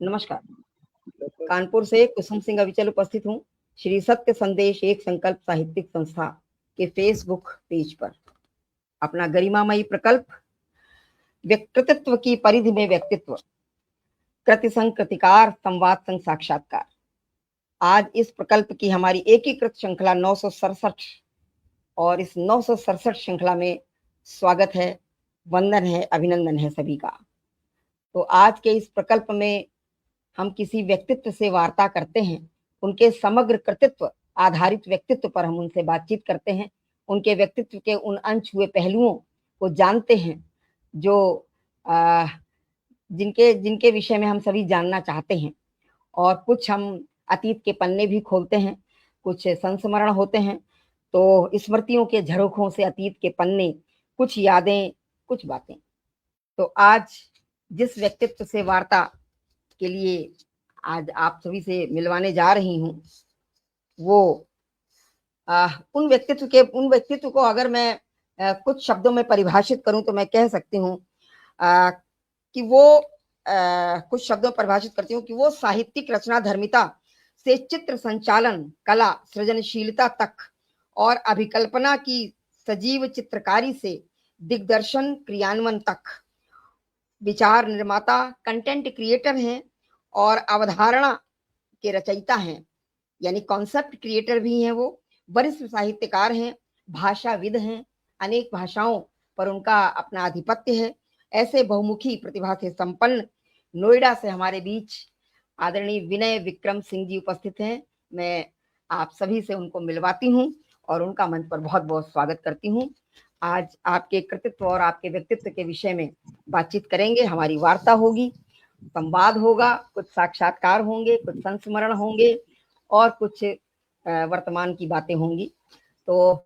नमस्कार। कानपुर से कुसुम सिंह अविचल उपस्थित हूँ श्री सत्य संदेश एक संकल्प साहित्यिक संस्था के फेसबुक पेज पर। अपना गरिमामयी प्रकल्प व्यक्तित्व की परिधि में व्यक्तित्व, कृति संग कृतिकार, संवाद संग साक्षात्कार। आज इस प्रकल्प की हमारी एकीकृत श्रृंखला 967 और इस 967 श्रृंखला में स्वागत है, वंदन है, अभिनंदन है सभी का। तो आज के इस प्रकल्प में हम किसी व्यक्तित्व से वार्ता करते हैं, उनके समग्र कृतित्व आधारित व्यक्तित्व पर हम उनसे बातचीत करते हैं, उनके व्यक्तित्व के उन अनछुए पहलुओं को जानते हैं जो जिनके जिनके विषय में हम सभी जानना चाहते हैं। और कुछ हम अतीत के पन्ने भी खोलते हैं, कुछ संस्मरण होते हैं, तो स्मृतियों के झरोखों से अतीत के पन्ने, कुछ यादें, कुछ बातें। तो आज जिस व्यक्तित्व से वार्ता के लिए आज आप सभी से मिलवाने जा रही हूँ, वो उन व्यक्तित्व को अगर मैं कुछ शब्दों में परिभाषित करूं तो मैं कह सकती हूँ कि वो कुछ शब्दों में परिभाषित करती हूँ कि वो साहित्यिक रचना धर्मिता से चित्र संचालन, कला, सृजनशीलता तक और अभिकल्पना की सजीव चित्रकारी से दिग्दर्शन, क्रियान्वयन तक विचार निर्माता, कंटेंट क्रिएटर हैं और अवधारणा के रचयिता हैं, यानी कॉन्सेप्ट क्रिएटर भी हैं। वो वरिष्ठ साहित्यकार हैं, भाषाविद हैं, अनेक भाषाओं पर उनका अपना आधिपत्य है। ऐसे बहुमुखी प्रतिभा से संपन्न नोएडा से हमारे बीच आदरणीय विनय विक्रम सिंह जी उपस्थित हैं। मैं आप सभी से उनको मिलवाती हूँ और उनका मंच पर बहुत बहुत स्वागत करती हूँ। आज आपके कृतित्व और आपके व्यक्तित्व के विषय में बातचीत करेंगे, हमारी वार्ता होगी, संवाद होगा, कुछ साक्षात्कार होंगे, कुछ संस्मरण होंगे और कुछ वर्तमान की बातें होंगी। तो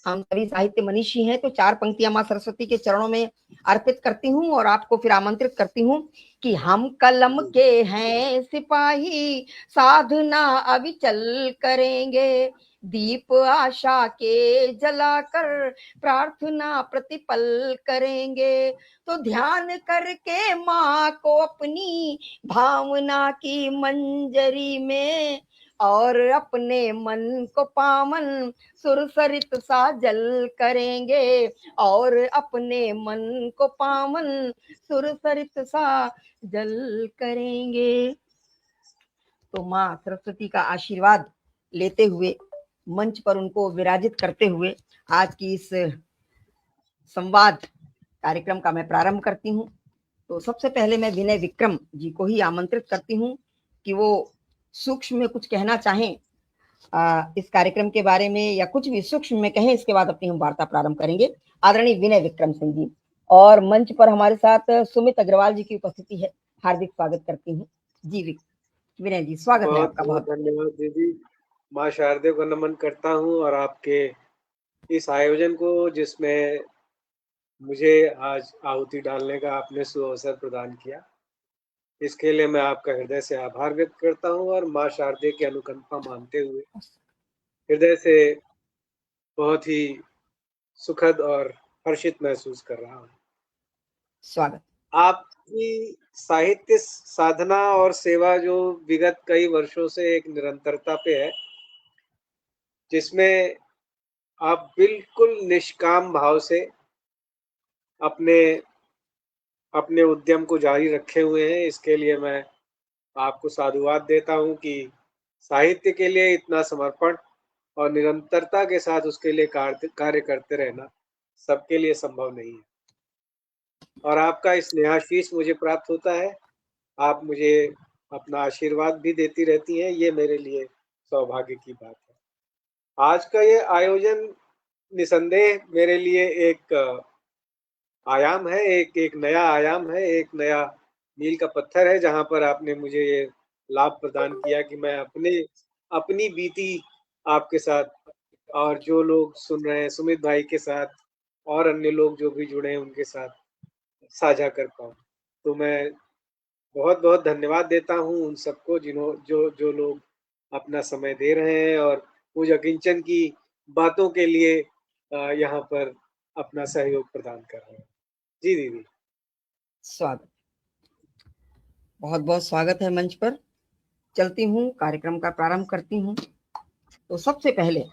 हम सभी साहित्य मनीषी हैं, तो 4 पंक्तियां मां सरस्वती के चरणों में अर्पित करती हूँ और आपको फिर आमंत्रित करती हूँ कि हम कलम के हैं सिपाही, साधना अविचल करेंगे, दीप आशा के जलाकर प्रार्थना प्रतिपल करेंगे। तो ध्यान करके माँ को अपनी भावना की मंजरी में और अपने मन को पावन सुरसरित सा जल करेंगे, और अपने मन को पावन सुरसरित सा जल करेंगे। तो माँ सरस्वती का आशीर्वाद लेते हुए, मंच पर उनको विराजित करते हुए आज की इस संवाद कार्यक्रम का मैं प्रारंभ करती हूँ। तो सबसे पहले मैं विनय विक्रम जी को ही आमंत्रित करती हूँ कि वो सूक्ष्म में कुछ कहना चाहें इस कार्यक्रम के बारे में, या कुछ भी सूक्ष्म में कहें, इसके बाद अपनी हम वार्ता प्रारंभ करेंगे। आदरणीय विनय विक्रम सिंह जी, और मंच पर हमारे साथ सुमित अग्रवाल जी की उपस्थिति है, हार्दिक स्वागत करती हूँ। जी विनय जी, स्वागत है आपका। बहुत धन्यवाद दीदी। माँ शारदे को नमन करता हूँ और आपके इस आयोजन को, जिसमें मुझे आज आहुति डालने का आपने सुअवसर प्रदान किया, इसके लिए मैं आपका हृदय से आभार व्यक्त करता हूँ और माँ शारदे की अनुकंपा मानते हुए हृदय से बहुत ही सुखद और हर्षित महसूस कर रहा हूँ। स्वागत। आपकी साहित्य साधना और सेवा जो विगत कई वर्षों से एक निरंतरता पे है, जिसमें आप बिल्कुल निष्काम भाव से अपने अपने उद्यम को जारी रखे हुए हैं। इसके लिए मैं आपको साधुवाद देता हूं कि साहित्य के लिए इतना समर्पण और निरंतरता के साथ उसके लिए कार्य करते रहना सबके लिए संभव नहीं है, और आपका स्नेहाशीष मुझे प्राप्त होता है। आप मुझे अपना आशीर्वाद भी देती रहती हैं, ये मेरे लिए सौभाग्य की बात है। आज का ये आयोजन निसंदेह मेरे लिए एक आयाम है, एक नया आयाम है, एक नया मील का पत्थर है, जहाँ पर आपने मुझे ये लाभ प्रदान किया कि मैं अपनी बीती आपके साथ और जो लोग सुन रहे हैं, सुमित भाई के साथ और अन्य लोग जो भी जुड़े हैं उनके साथ साझा कर पाऊँ। तो मैं बहुत बहुत धन्यवाद देता हूँ उन सबको जो लोग अपना समय दे रहे हैं और मुझ अकिंचन की बातों के लिए यहाँ पर अपना सहयोग प्रदान कर रहे हैं। जी दीदी, स्वागत। बहुत बहुत स्वागत है मंच पर। चलती हूँ, कार्यक्रम का प्रारंभ करती हूँ। तो सबसे पहले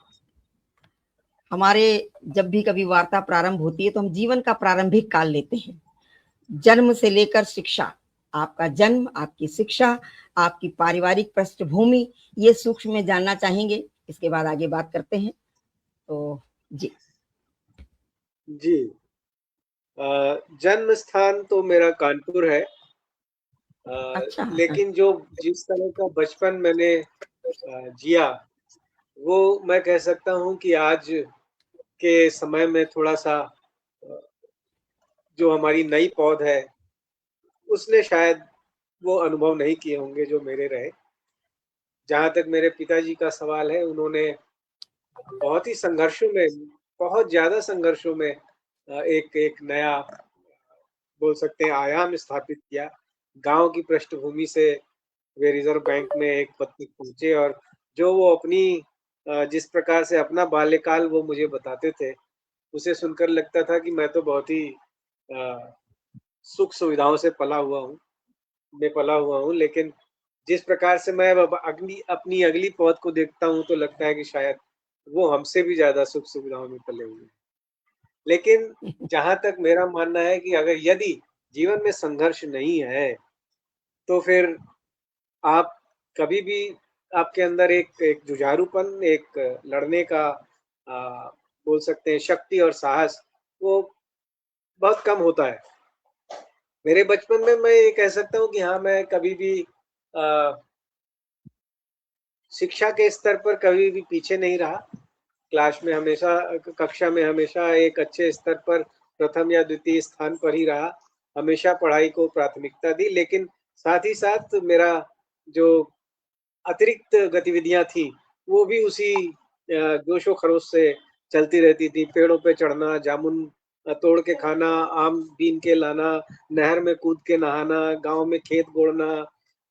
हमारे जब भी कभी वार्ता प्रारंभ होती है तो हम जीवन का प्रारंभिक काल लेते हैं, जन्म से लेकर शिक्षा। आपका जन्म, आपकी शिक्षा, आपकी पारिवारिक पृष्ठभूमि, ये सूक्ष्म में जानना चाहेंगे। इसके बाद आगे बात करते हैं। तो जी जी, जन्म स्थान तो मेरा कानपुर है। अच्छा। लेकिन जो जिस तरह का बचपन मैंने जिया, वो मैं कह सकता हूँ कि आज के समय में थोड़ा-सा जो हमारी नई पौध है, उसने शायद वो अनुभव नहीं किए होंगे जो मेरे रहे। जहाँ तक मेरे पिताजी का सवाल है, उन्होंने बहुत ही संघर्षों में, बहुत ज़्यादा संघर्षों में एक एक नया बोल सकते हैं आयाम स्थापित किया। गाँव की पृष्ठभूमि से वे रिज़र्व बैंक में एक पद तक पहुँचे और जो वो अपनी जिस प्रकार से अपना बाल्यकाल वो मुझे बताते थे, उसे सुनकर लगता था कि मैं तो बहुत ही अ, सुख सुविधाओं से पला हुआ हूँ, लेकिन जिस प्रकार से मैं अब अपनी अगली पौध को देखता हूँ, तो लगता है कि शायद वो हमसे भी ज़्यादा सुख सुविधाओं में पले हुए हैं। लेकिन जहाँ तक मेरा मानना है कि अगर यदि जीवन में संघर्ष नहीं है, तो फिर आप कभी भी आपके अंदर एक एक जुझारूपन, एक लड़ने का बोल सकते हैं शक्ति और साहस, वो बहुत कम होता है। मेरे बचपन में मैं ये कह सकता हूँ कि हाँ, मैं कभी भी अ, शिक्षा के स्तर पर कभी भी पीछे नहीं रहा। क्लास में हमेशा कक्षा में हमेशा एक अच्छे स्तर पर प्रथम या द्वितीय स्थान पर ही रहा। हमेशा पढ़ाई को प्राथमिकता दी, लेकिन साथ ही साथ मेरा जो अतिरिक्त गतिविधियाँ थी, वो भी उसी जोश-ओ-खरोश से चलती रहती थी। पेड़ों पे चढ़ना, जामुन तोड़ के खाना, आम बीन के लाना, नहर में कूद के नहाना, गाँव में खेत गोड़ना,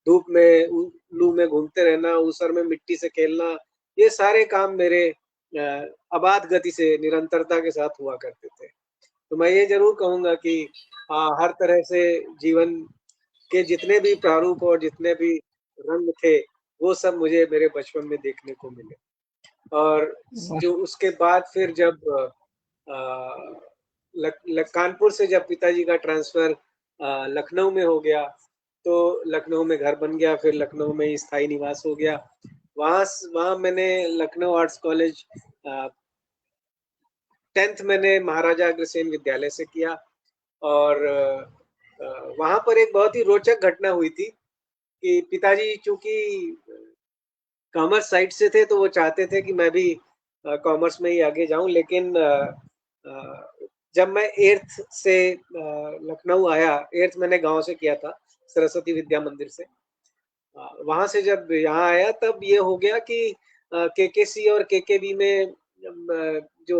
धूप में लू में घूमते रहना, ऊसर में मिट्टी से खेलना, ये सारे काम मेरे अबाध गति से निरंतरता के साथ हुआ करते थे। तो मैं ये ज़रूर कहूँगा कि हर तरह से जीवन के जितने भी प्रारूप और जितने भी रंग थे, वो सब मुझे मेरे बचपन में देखने को मिले। और वाह। जो उसके बाद फिर जब अ, लक लक कानपुर से जब पिताजी का ट्रांसफ़र लखनऊ में हो गया, तो लखनऊ में घर बन गया, फिर लखनऊ में ही स्थायी निवास हो गया। वहाँ मैंने लखनऊ आर्ट्स कॉलेज 10th मैंने महाराजा अग्रसेन विद्यालय से किया और वहाँ पर एक बहुत ही रोचक घटना हुई थी कि पिताजी चूँकि कॉमर्स साइड से थे, तो वो चाहते थे कि मैं भी कॉमर्स में ही आगे जाऊँ, लेकिन अ, जब मैं 8th से लखनऊ आया, 8th मैंने गाँव से किया था, सरस्वती विद्या मंदिर से। वहाँ से जब यहाँ आया तब ये हो गया कि केकेसी और केकेबी में जो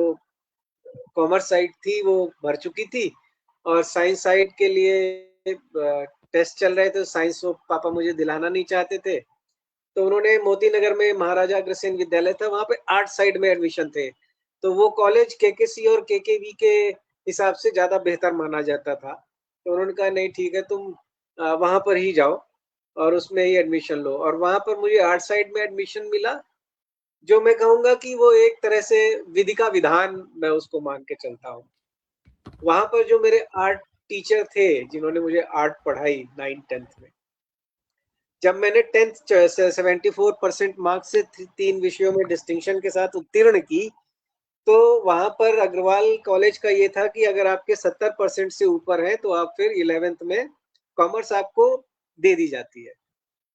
कॉमर्स साइड थी वो भर चुकी थी और साइंस साइड के लिए टेस्ट चल रहे थे, साइंस वो पापा मुझे दिलाना नहीं चाहते थे। तो उन्होंने मोती नगर में महाराजा अग्रसेन विद्यालय था, वहाँ पे आर्ट साइड में एडमिशन थे। तो वो कॉलेज केकेसी और केकेवी के हिसाब से ज़्यादा बेहतर माना जाता था। तो उन्होंने कहा नहीं ठीक है तुम वहाँ पर ही जाओ और उसमें ही एडमिशन लो और वहाँ पर मुझे आर्ट साइड में एडमिशन मिला, जो मैं कहूँगा कि वो एक तरह से विधि का विधान मैं उसको मान के चलता हूँ। वहाँ पर जो मेरे आर्ट टीचर थे, जिन्होंने मुझे आर्ट पढ़ाई 9th-10th में, जब मैंने 10th 74% मार्क्स से 3 विषयों में डिस्टिंक्शन के साथ उत्तीर्ण की, तो वहाँ पर अग्रवाल कॉलेज का ये था कि अगर आपके 70% से ऊपर है, तो आप फिर 11th में कॉमर्स आपको दे दी जाती है।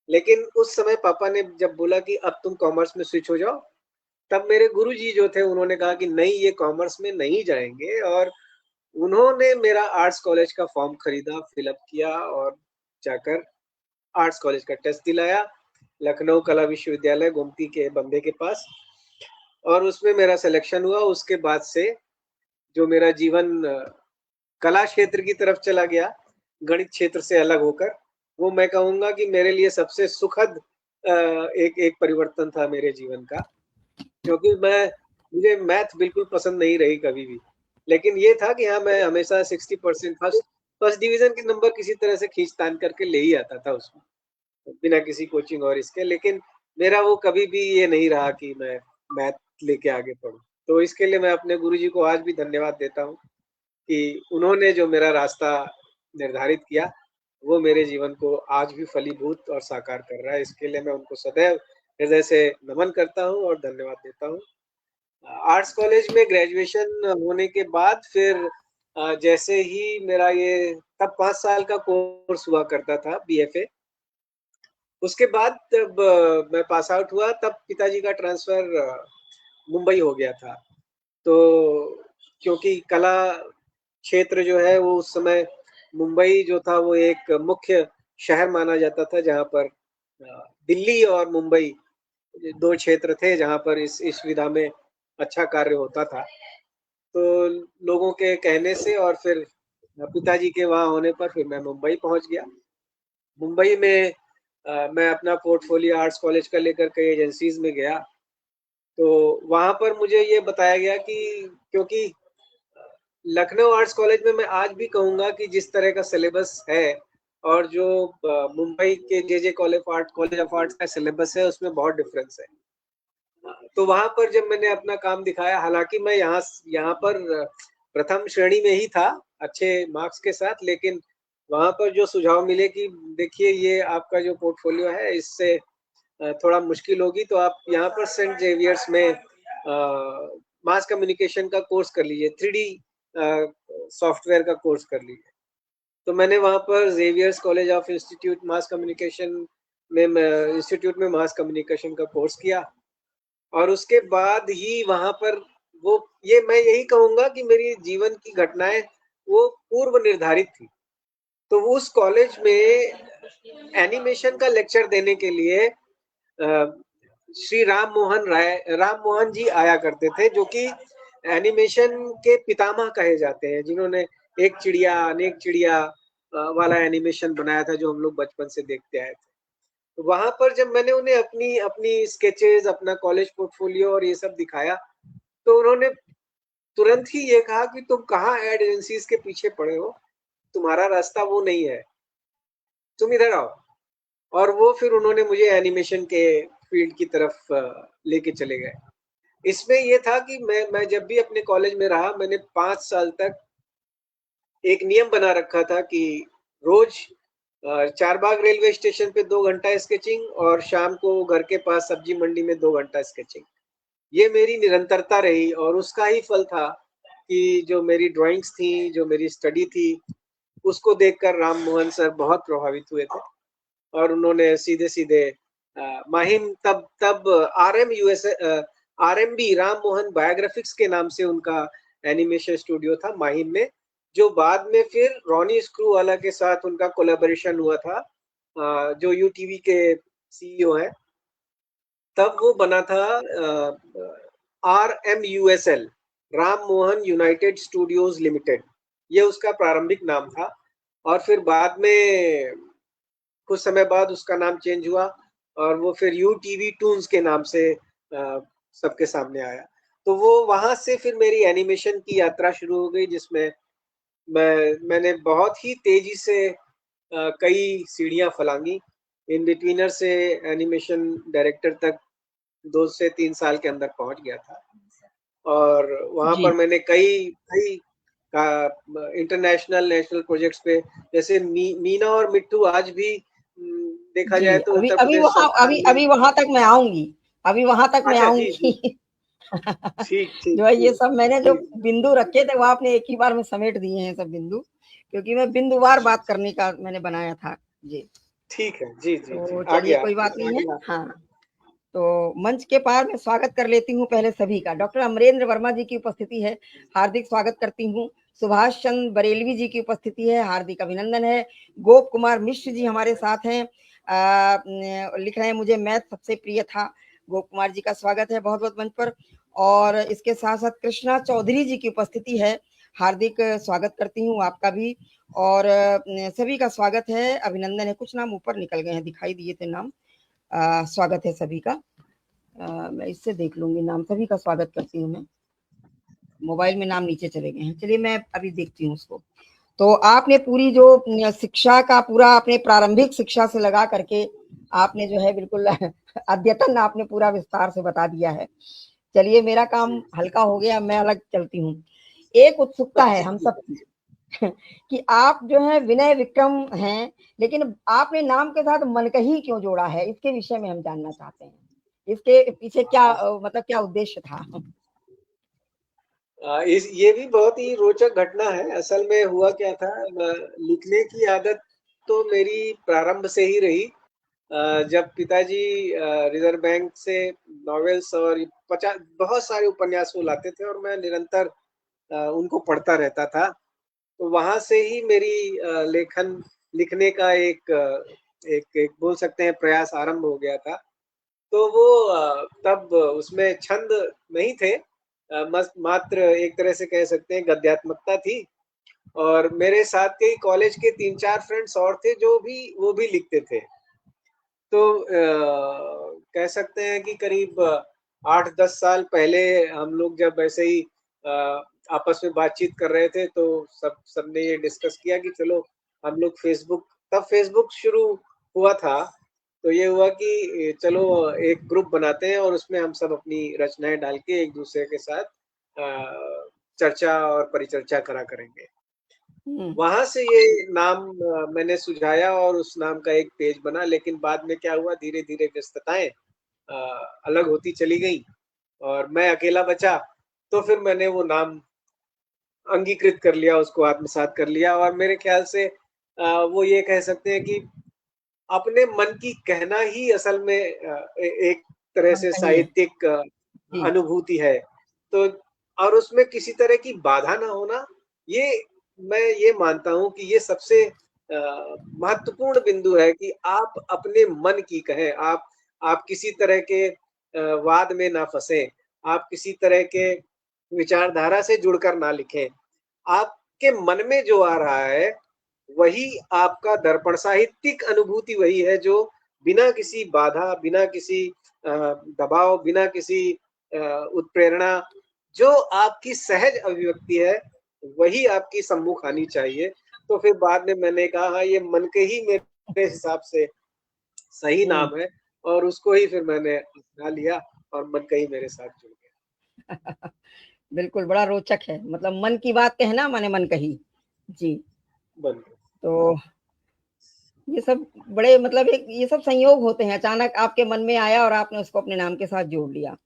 लेकिन उस समय पापा ने जब बोला कि अब तुम कॉमर्स में स्विच हो जाओ, तब मेरे गुरुजी जो थे उन्होंने कहा कि नहीं ये कॉमर्स में नहीं जाएँगे और उन्होंने मेरा आर्ट्स कॉलेज का फॉर्म खरीदा, फिल अप किया और जाकर आर्ट्स कॉलेज का टेस्ट दिलाया, लखनऊ कला विश्वविद्यालय गोमती के बंदे के पास और उसमें मेरा सिलेक्शन हुआ। उसके बाद से जो मेरा जीवन कला क्षेत्र की तरफ चला गया, गणित क्षेत्र से अलग होकर, वो मैं कहूँगा कि मेरे लिए सबसे सुखद एक एक परिवर्तन था मेरे जीवन का। क्योंकि मुझे मैथ बिल्कुल पसंद नहीं रही कभी भी। लेकिन ये था कि हाँ, मैं हमेशा 60% फर्स्ट फर्स्ट डिवीजन के नंबर किसी तरह से खींच-तान करके ले ही आता था उसमें, बिना किसी कोचिंग और इसके। लेकिन मेरा वो कभी भी ये नहीं रहा कि मैं मैथ लेके आगे पढूँ। तो इसके लिए मैं अपने गुरुजी को आज भी धन्यवाद देता हूँ कि उन्होंने जो मेरा रास्ता निर्धारित किया, वो मेरे जीवन को आज भी फलीभूत और साकार कर रहा है। इसके लिए मैं उनको सदैव हृदय से नमन करता हूँ और धन्यवाद देता हूँ। आर्ट्स कॉलेज में ग्रेजुएशन होने के बाद फिर जैसे ही मेरा ये तब 5 साल का कोर्स हुआ करता था बीएफए। उसके बाद जब मैं पास आउट हुआ तब पिताजी का ट्रांसफ़र मुंबई हो गया था। तो क्योंकि कला क्षेत्र जो है वो उस समय मुंबई जो था वो एक मुख्य शहर माना जाता था जहाँ पर दिल्ली और मुंबई 2 क्षेत्र थे जहाँ पर इस विधा में अच्छा कार्य होता था। तो लोगों के कहने से और फिर पिताजी के वहाँ होने पर फिर मैं मुंबई पहुँच गया। मुंबई में मैं अपना पोर्टफोलियो आर्ट्स कॉलेज का लेकर कई एजेंसीज़ में गया। तो वहाँ पर मुझे ये बताया गया कि क्योंकि लखनऊ आर्ट्स कॉलेज में मैं आज भी कहूँगा कि जिस तरह का सिलेबस है और जो मुंबई के जेजे कॉलेज ऑफ आर्ट्स का सिलेबस है उसमें बहुत डिफरेंस है। तो वहाँ पर जब मैंने अपना काम दिखाया, हालाँकि मैं यहाँ पर प्रथम श्रेणी में ही था, अच्छे मार्क्स के साथ, लेकिन वहाँ पर जो सुझाव मिले कि देखिए ये आपका जो पोर्टफोलियो है इससे थोड़ा मुश्किल होगी तो आप यहाँ पर सेंट ज़ेवियर्स में मास कम्युनिकेशन का कोर्स कर लीजिए, 3D सॉफ्टवेयर का कोर्स कर लीजिए। तो मैंने वहाँ पर ज़ेवियर्स कॉलेज ऑफ इंस्टीट्यूट में मास कम्युनिकेशन का कोर्स किया और उसके बाद ही वहाँ पर वो ये मैं यही कहूँगा कि मेरी जीवन की घटनाएँ वो पूर्व निर्धारित थी। तो उस कॉलेज में एनिमेशन का लेक्चर देने के लिए श्री राम मोहन जी आया करते थे जो कि एनिमेशन के पितामह कहे जाते हैं, जिन्होंने एक चिड़िया अनेक चिड़िया वाला एनिमेशन बनाया था जो हम लोग बचपन से देखते आए थे। तो वहाँ पर जब मैंने उन्हें अपनी अपनी स्केचेज़, अपना कॉलेज पोर्टफोलियो और ये सब दिखाया, तो उन्होंने तुरंत ही ये कहा कि तुम कहाँ एड एजेंसीज़ के पीछे पड़े हो, तुम्हारा रास्ता वो नहीं है, तुम इधर आओ। और वो फिर उन्होंने मुझे एनिमेशन के फील्ड की तरफ लेके चले गए। इसमें ये था कि मैं जब भी अपने कॉलेज में रहा, मैंने 5 साल तक एक नियम बना रखा था कि रोज़ चारबाग रेलवे स्टेशन पे 2 घंटा स्केचिंग और शाम को घर के पास सब्जी मंडी में 2 घंटा स्केचिंग। ये मेरी निरंतरता रही और उसका ही फल था कि जो मेरी ड्राइंग्स थी, जो मेरी स्टडी थी, उसको देखकर राम मोहन सर बहुत प्रभावित हुए थे और उन्होंने सीधे-सीधे माहिम तब तब आरएमबी राम मोहन बायोग्राफिक्स के नाम से उनका एनिमेशन स्टूडियो था माहिम में, जो बाद में फिर रॉनी स्क्रूवाला के साथ उनका कोलैबोरेशन हुआ था, जो यूटीवी के सीईओ हैं। तब वो बना था RMUSL, Ram Mohan united studios limited, ये उसका प्रारंभिक नाम था और फिर बाद में कुछ समय बाद उसका नाम चेंज हुआ और वो फिर यूटीवी टून्स के नाम से सबके सामने आया। तो वो वहाँ से फिर मेरी एनिमेशन की यात्रा शुरू हो गई जिसमें मैंने बहुत ही तेज़ी से कई सीढ़ियाँ फलांगी। इन बिटवीनर से एनिमेशन डायरेक्टर तक 2 से 3 साल के अंदर पहुँच गया था और वहाँ जी। पर मैंने कई कई इंटरनेशनल, नेशनल प्रोजेक्ट्स पे जैसे मीना और मिट्ठू आज भी देखा जी, जाए तो अभी उत्तर अभी प्रदेश वहाँ सरकार अभी ने अभी वहाँ तक मैं आऊँगी, अभी वहाँ तक मैं अच्छा जी, जी। आऊँगी। ठीक, ठीक, जो है ये ठीक। सब मैंने जो जी, बिंदु रखे थे वो आपने एक ही बार में समेट दिए हैं सब बिंदु, क्योंकि मैं बिंदुवार जी, बात करने का मैंने बनाया था। जी, ठीक है। जी, जी, जी। तो आगे चलिए आप कोई बात नहीं है। आगे आप हाँ, तो मंच के पार मैं स्वागत कर लेती हूँ पहले सभी का। डॉक्टर अमरेंद्र वर्मा जी की उपस्थिति है, हार्दिक स्वागत करती हूँ। सुभाष चंद्र बरेलवी जी की उपस्थिति है, हार्दिक अभिनंदन है। गोप कुमार मिश्र जी हमारे साथ हैं। लिख रहे हैं मुझे मैथ सबसे प्रिय था। गोप कुमार जी का स्वागत है बहुत-बहुत मंच पर और इसके साथ-साथ कृष्णा चौधरी जी की उपस्थिति है। हार्दिक स्वागत करती हूँ आपका भी और सभी का स्वागत है, अभिनंदन है। कुछ नाम ऊपर निकल गए हैं, दिखाई दिए थे नाम। स्वागत है सभी का। मैं इससे देख लूँगी नाम, सभी का स्वागत करती हूँ मैं। मोबाइल में नाम नीचे चले गए हैं। चलिए मैं अभी देखती हूँ उसको। तो आपने पूरी जो शिक्षा का पूरा अपने प्रारंभिक शिक्षा से लगा करके आपने जो है बिल्कुल अद्यतन आपने पूरा विस्तार से बता दिया है। चलिए मेरा काम हल्का हो गया, मैं अलग चलती हूँ। एक उत्सुकता है हम सबकी कि आप जो है विनय विक्रम हैं, लेकिन आपने नाम के साथ मनकही क्यों जोड़ा है? इसके विषय में हम जानना चाहते हैं। इसके पीछे क्या मतलब क्या उद्देश्य था? इस ये भी बहुत ही रोचक घटना है। असल में हुआ क्या था, लिखने की आदत तो मेरी प्रारंभ से ही रही। जब पिताजी रिज़र्व बैंक से नॉवेल्स और 50 बहुत सारे उपन्यास वो लाते थे और मैं निरंतर उनको पढ़ता रहता था। तो वहाँ से ही मेरी लेखन लिखने का एक बोल सकते हैं प्रयास आरंभ हो गया था। तो वो तब उसमें छंद नहीं थे, मस मात्र एक तरह से कह सकते हैं गद्यात्मकता थी। और मेरे साथ के ही कॉलेज के 3-4 फ्रेंड्स और थे जो भी वो भी लिखते थे। तो कह सकते हैं कि करीब 8-10 साल पहले हम लोग जब ऐसे ही आपस में बातचीत कर रहे थे तो सबने ये डिस्कस किया कि चलो हम लोग फेसबुक शुरू हुआ था। तो ये हुआ कि चलो एक ग्रुप बनाते हैं और उसमें हम सब अपनी रचनाएँ डाल के एक-दूसरे के साथ चर्चा और परिचर्चा करा करेंगे। हुँ, वहाँ से ये नाम मैंने सुझाया और उस नाम का एक पेज बना, लेकिन बाद में क्या हुआ धीरे-धीरे व्यस्तताएँ अ, अलग होती चली गईं और मैं अकेला बचा, तो फिर मैंने वो नाम अंगीकृत कर लिया, उसको आत्मसात कर लिया और मेरे ख़्याल से वो ये कह सकते हैं कि अपने मन की कहना ही असल में एक तरह से मनकही है। साहित्यिक जी। अनुभूति है। तो और उसमें किसी तरह की बाधा ना होना, ये मैं ये मानता हूँ कि ये सबसे महत्वपूर्ण बिंदु है कि आप अपने मन की कहें, आप किसी तरह के वाद में ना फँसें, आप किसी तरह के विचारधारा से जुड़कर ना लिखें। आपके मन में जो आ रहा है, वही आपका दर्पण साहित्यिक अनुभूति वही है जो बिना किसी बाधा, बिना किसी दबाव, बिना किसी उत्प्रेरणा जो आपकी सहज अभिव्यक्ति है, वही आपकी सम्मुख आनी चाहिए। तो फिर बाद में मैंने कहा हाँ, ये मन के ही मेरे हिसाब से सही हुँ। नाम है और उसको ही फिर मैंने अपना लिया और मन का ही मेरे साथ जुड़ गया। बिल्कुल, बड़ा रोचक है। मतलब मन की बात कहना माने मनकही। जी, बन गया। तो ये सब बड़े मतलब एक ये सब संयोग होते हैं, अचानक आपके मन में आया और आपने उसको अपने नाम के साथ जोड़ लिया।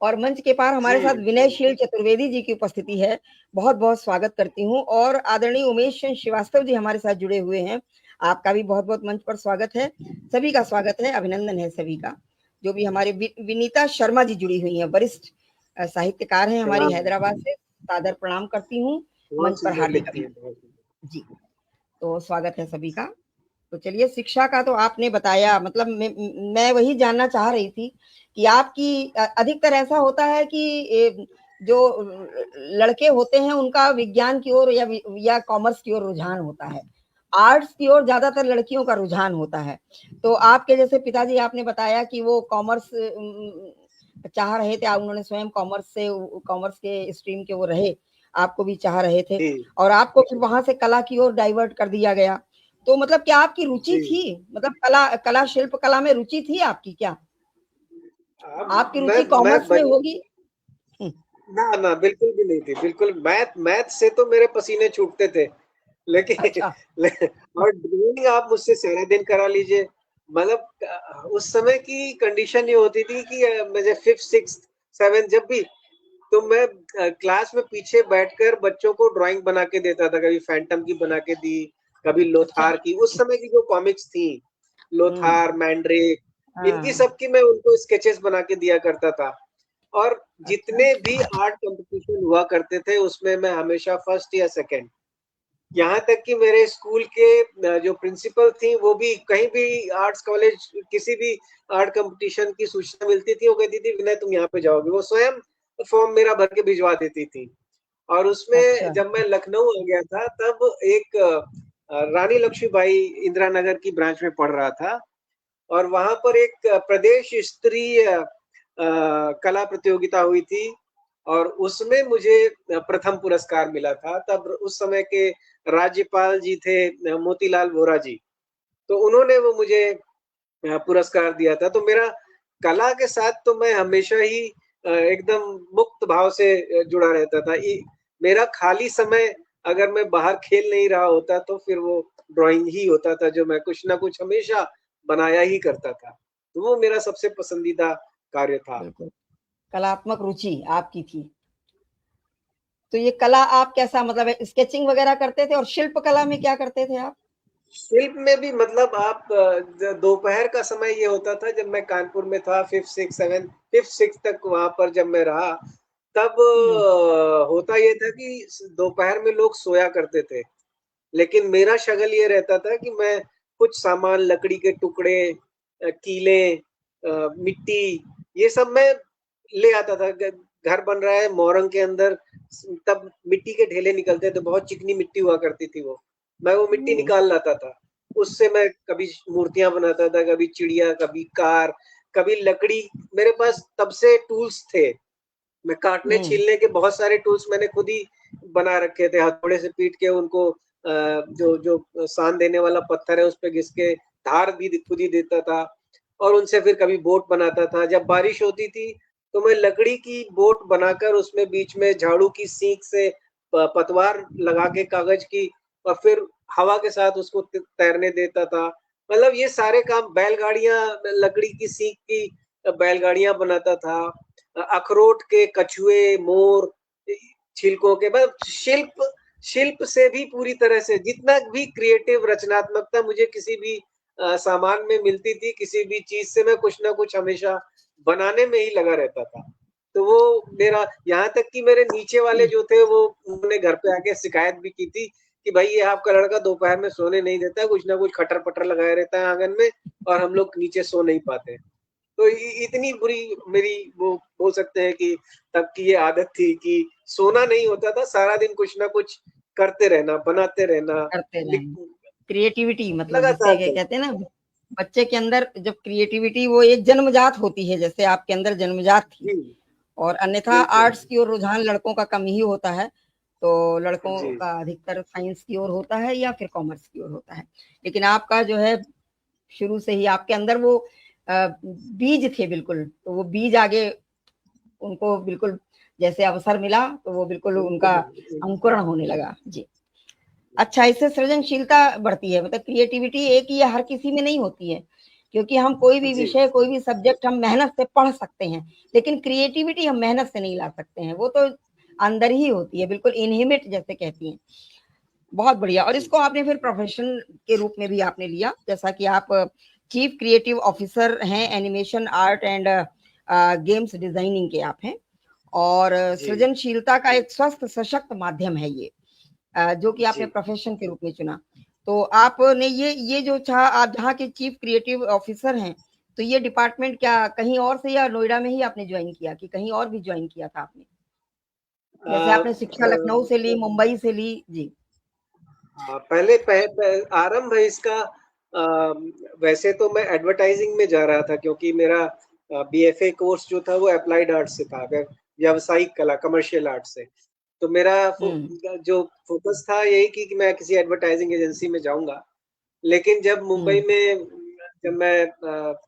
और मंच के पार हमारे जी, साथ जी। विनयशील चतुर्वेदी जी की उपस्थिति है। बहुत-बहुत स्वागत करती हूँ और आदरणीय उमेश चंद श्रीवास्तव जी हमारे साथ जुड़े हुए हैं। आपका भी बहुत-बहुत मंच पर स्वागत है। सभी का स्वागत है, अभिनंदन है सभी का। जो भी हमारे विनीता शर्मा जी जुड़ी हुई हैं, वरिष्ठ साहित्यकार हैं हमारी प्रणाम। हैदराबाद से। सादर प्रणाम करती हूँ। मंच बहुत पर सुंदर हार्दिक लिखती हैं, अभिनंदन। बहुत सुंदर। जी, तो स्वागत है सभी का। तो चलिए शिक्षा का तो आपने बताया मतलब मैं वही जानना चाह रही थी कि आपकी अधिकतर ऐसा होता है कि जो लड़के होते हैं उनका विज्ञान की ओर या कॉमर्स की ओर रुझान होता है। आर्ट्स की ओर ज़्यादातर लड़कियों का रुझान होता है। तो आपके जैसे पिताजी आपने बताया कि वो कॉमर्स चाह रहे थे, उन्होंने स्वयं कॉमर्स के स्ट्रीम के वो रहे, आपको भी चाह रहे थे जी, और आपको फिर वहाँ से कला की ओर डाइवर्ट कर दिया गया। तो मतलब क्या आपकी रुचि जी। थी? मतलब कला शिल्प कला में रुचि थी आपकी क्या? अब आपकी मैं रुचि मैं कॉमर्स में बच होगी? हुँ, ना, ना, बिल्कुल भी नहीं थी। बिल्कुल मैथ मैथ से तो मेरे पसीने छूटते थे। लेकिन अच्छा। ले और ड्राइंग आप मुझसे सारा दिन करा लीजिए। मतलब उस समय की कंडीशन ये होती थी कि मुझे 5th, 6th, 7th जब भी तो मैं क्लास में पीछे बैठकर बच्चों को ड्राइंग बना के देता था। कभी फैंटम की बना के दी, कभी अच्छा। लोथार की। उस समय की जो कॉमिक्स थी, हुँ, लोथार, मैंड्रेक, इनकी हाँ। सब की मैं उनको स्केचेस बना के दिया करता था। और अच्छा। जितने भी आर्ट कॉम्पिटिशन हुआ करते थे, उसमें मैं हमेशा फर्स्ट या सेकंड। यहाँ तक कि मेरे स्कूल के जो प्रिंसिपल थी, वो भी कहीं भी आर्ट्स कॉलेज किसी भी आर्ट कॉम्पिटिशन की सूचना मिलती थी, वो कहती थी, "विनय तुम यहाँ पे जाओगे।" वो स्वयं फॉर्म मेरा भर के भिजवा देती थी। और उसमें अच्छा। जब मैं लखनऊ आ गया था, तब एक रानी लक्ष्मीबाई इंदिरा नगर की ब्रांच में पढ़ रहा था और वहाँ पर एक प्रदेश स्तरीय कला प्रतियोगिता हुई थी और उसमें मुझे प्रथम पुरस्कार मिला था। तब उस समय के राज्यपाल जी थे मोतीलाल वोरा जी, तो उन्होंने वो मुझे पुरस्कार दिया था। तो मेरा कला के साथ तो मैं हमेशा ही एकदम मुक्त भाव से जुड़ा रहता था। मेरा खाली समय अगर मैं बाहर खेल नहीं रहा होता तो फिर वो ड्राइंग ही होता था, जो मैं कुछ ना कुछ हमेशा बनाया ही करता था। तो वो मेरा सबसे पसंदीदा कार्य था। बिल्कुल, कलात्मक रुचि आपकी थी। तो ये कला आप कैसा, मतलब स्केचिंग वगैरह करते थे, और शिल्प कला में क्या करते थे आप? शिल्प में भी मतलब आप दोपहर का समय ये होता था जब मैं कानपुर में था, 5th 6th 7th 5th 6th तक वहाँ पर जब मैं रहा, तब हुँ, होता ये था कि दोपहर में लोग सोया करते थे। लेकिन मेरा शगल ये रहता था कि मैं कुछ सामान, लकड़ी के टुकड़े, कीले, मिट्टी, ये सब मैं ले आता था। घर बन रहा है मोरंग के अंदर, तब मिट्टी के ढेले निकलते थे, बहुत चिकनी मिट्टी हुआ करती थी वो। मैं वो मिट्टी ओह! निकाल लाता था। उससे मैं कभी मूर्तियां बनाता था, कभी चिड़िया, कभी कार, कभी लकड़ी। मेरे पास तब से टूल्स थे। मैं काटने हुँ, छीलने के बहुत सारे टूल्स मैंने खुद ही बना रखे थे। हथौड़े से पीट के उनको जो जो सान देने वाला पत्थर है उस पे घिस के धार भी खुद ही देता था, और उनसे फिर कभी बोट बनाता था। जब बारिश होती थी तो मैं लकड़ी की बोट बनाकर उसमें बीच में झाड़ू की सीख से पतवार लगा के कागज की, और फिर हवा के साथ उसको तैरने देता था। मतलब ये सारे काम, बैलगाड़ियां, लकड़ी की सीख की बैलगाड़ियां बनाता था। अखरोट के कछुए, मोर, छिलकों के, मतलब शिल्प शिल्प से भी पूरी तरह से जितना भी क्रिएटिव रचनात्मकता मुझे किसी भी सामान में मिलती थी, किसी भी चीज से मैं कुछ ना कुछ हमेशा बनाने में ही लगा रहता था। तो वो मेरा, यहाँ तक कि मेरे नीचे वाले जी, जो थे वो, उन्होंने घर पे आके शिकायत भी की थी कि भाई ये आपका लड़का दोपहर में सोने नहीं देता है, कुछ ना कुछ खटर पटर लगाया रहता है आंगन में, और हम लोग नीचे सो नहीं पाते। तो इतनी बुरी मेरी, वो बोल सकते हैं कि तब की ये आदत थी कि सोना नहीं होता था, सारा दिन कुछ ना कुछ करते रहना, बनाते रहना, करते लिख रहें। क्रिएटिविटी, मतलब जिसे लगातार कहते चलता हैं ना, था। बच्चे के अंदर जब क्रिएटिविटी वो एक जन्मजात होती है, जैसे आपके अंदर जन्मजात थी। जी, और अन्यथा बिल्कुल। आर्ट्स की ओर रुझान लड़कों का कम ही होता है। तो लड़कों जी, का अधिकतर साइंस की ओर होता है या फिर कॉमर्स की ओर होता है। लेकिन आपका जो है, शुरू से ही आपके अंदर वो बीज थे बिल्कुल, तो वो बीज आगे उनको बिल्कुल जैसे अवसर मिला, तो वो बिल्कुल उनका अंकुरण होने लगा। जी। अच्छा, इससे सृजनशीलता बढ़ती है, मतलब क्रिएटिविटी एक ही हर किसी में नहीं होती है, क्योंकि हम कोई भी जी, विषय, कोई भी सब्जेक्ट हम मेहनत से पढ़ सकते हैं, लेकिन क्रिएटिविटी हम मेहनत से नहीं ला सकते हैं, वो तो अंदर ही होती है, बिल्कुल इनहिबिट जैसे कहती हैं। बहुत बढ़िया। और जी, इसको आपने फिर प्रोफेशन के रूप में भी आपने लिया, जैसा कि आप चीफ क्रिएटिव ऑफिसर हैं, animation art and games designing के आप हैं। और जी, सृजनशीलता का एक स्वस्थ सशक्त माध्यम है ये, जो कि आपने जी। प्रोफेशन के रूप में चुना। तो आपने ये जो था, आप जहाँ के चीफ क्रिएटिव ऑफिसर हैं, तो ये डिपार्टमेंट क्या कहीं और से या नोएडा में ही आपने ज्वाइन किया, कि कहीं और भी ज्वाइन किया था आपने? अ, जैसे आपने शिक्षा लखनऊ से ली, मुंबई से ली। जी। पहले आरंभ है इसका, वैसे तो मैं एडवर्टाइजिंग में जा रहा था, क्योंकि मेरा बीएफए कोर्स जो था वो अप्लाइड आर्ट से था, व्यावसायिक कला, कमर्शियल आर्ट से। तो मेरा हम्म। जो फोकस था यही कि मैं किसी एडवर्टाइजिंग एजेंसी में जाऊंगा। लेकिन जब मुंबई हम्म। में, जब मैं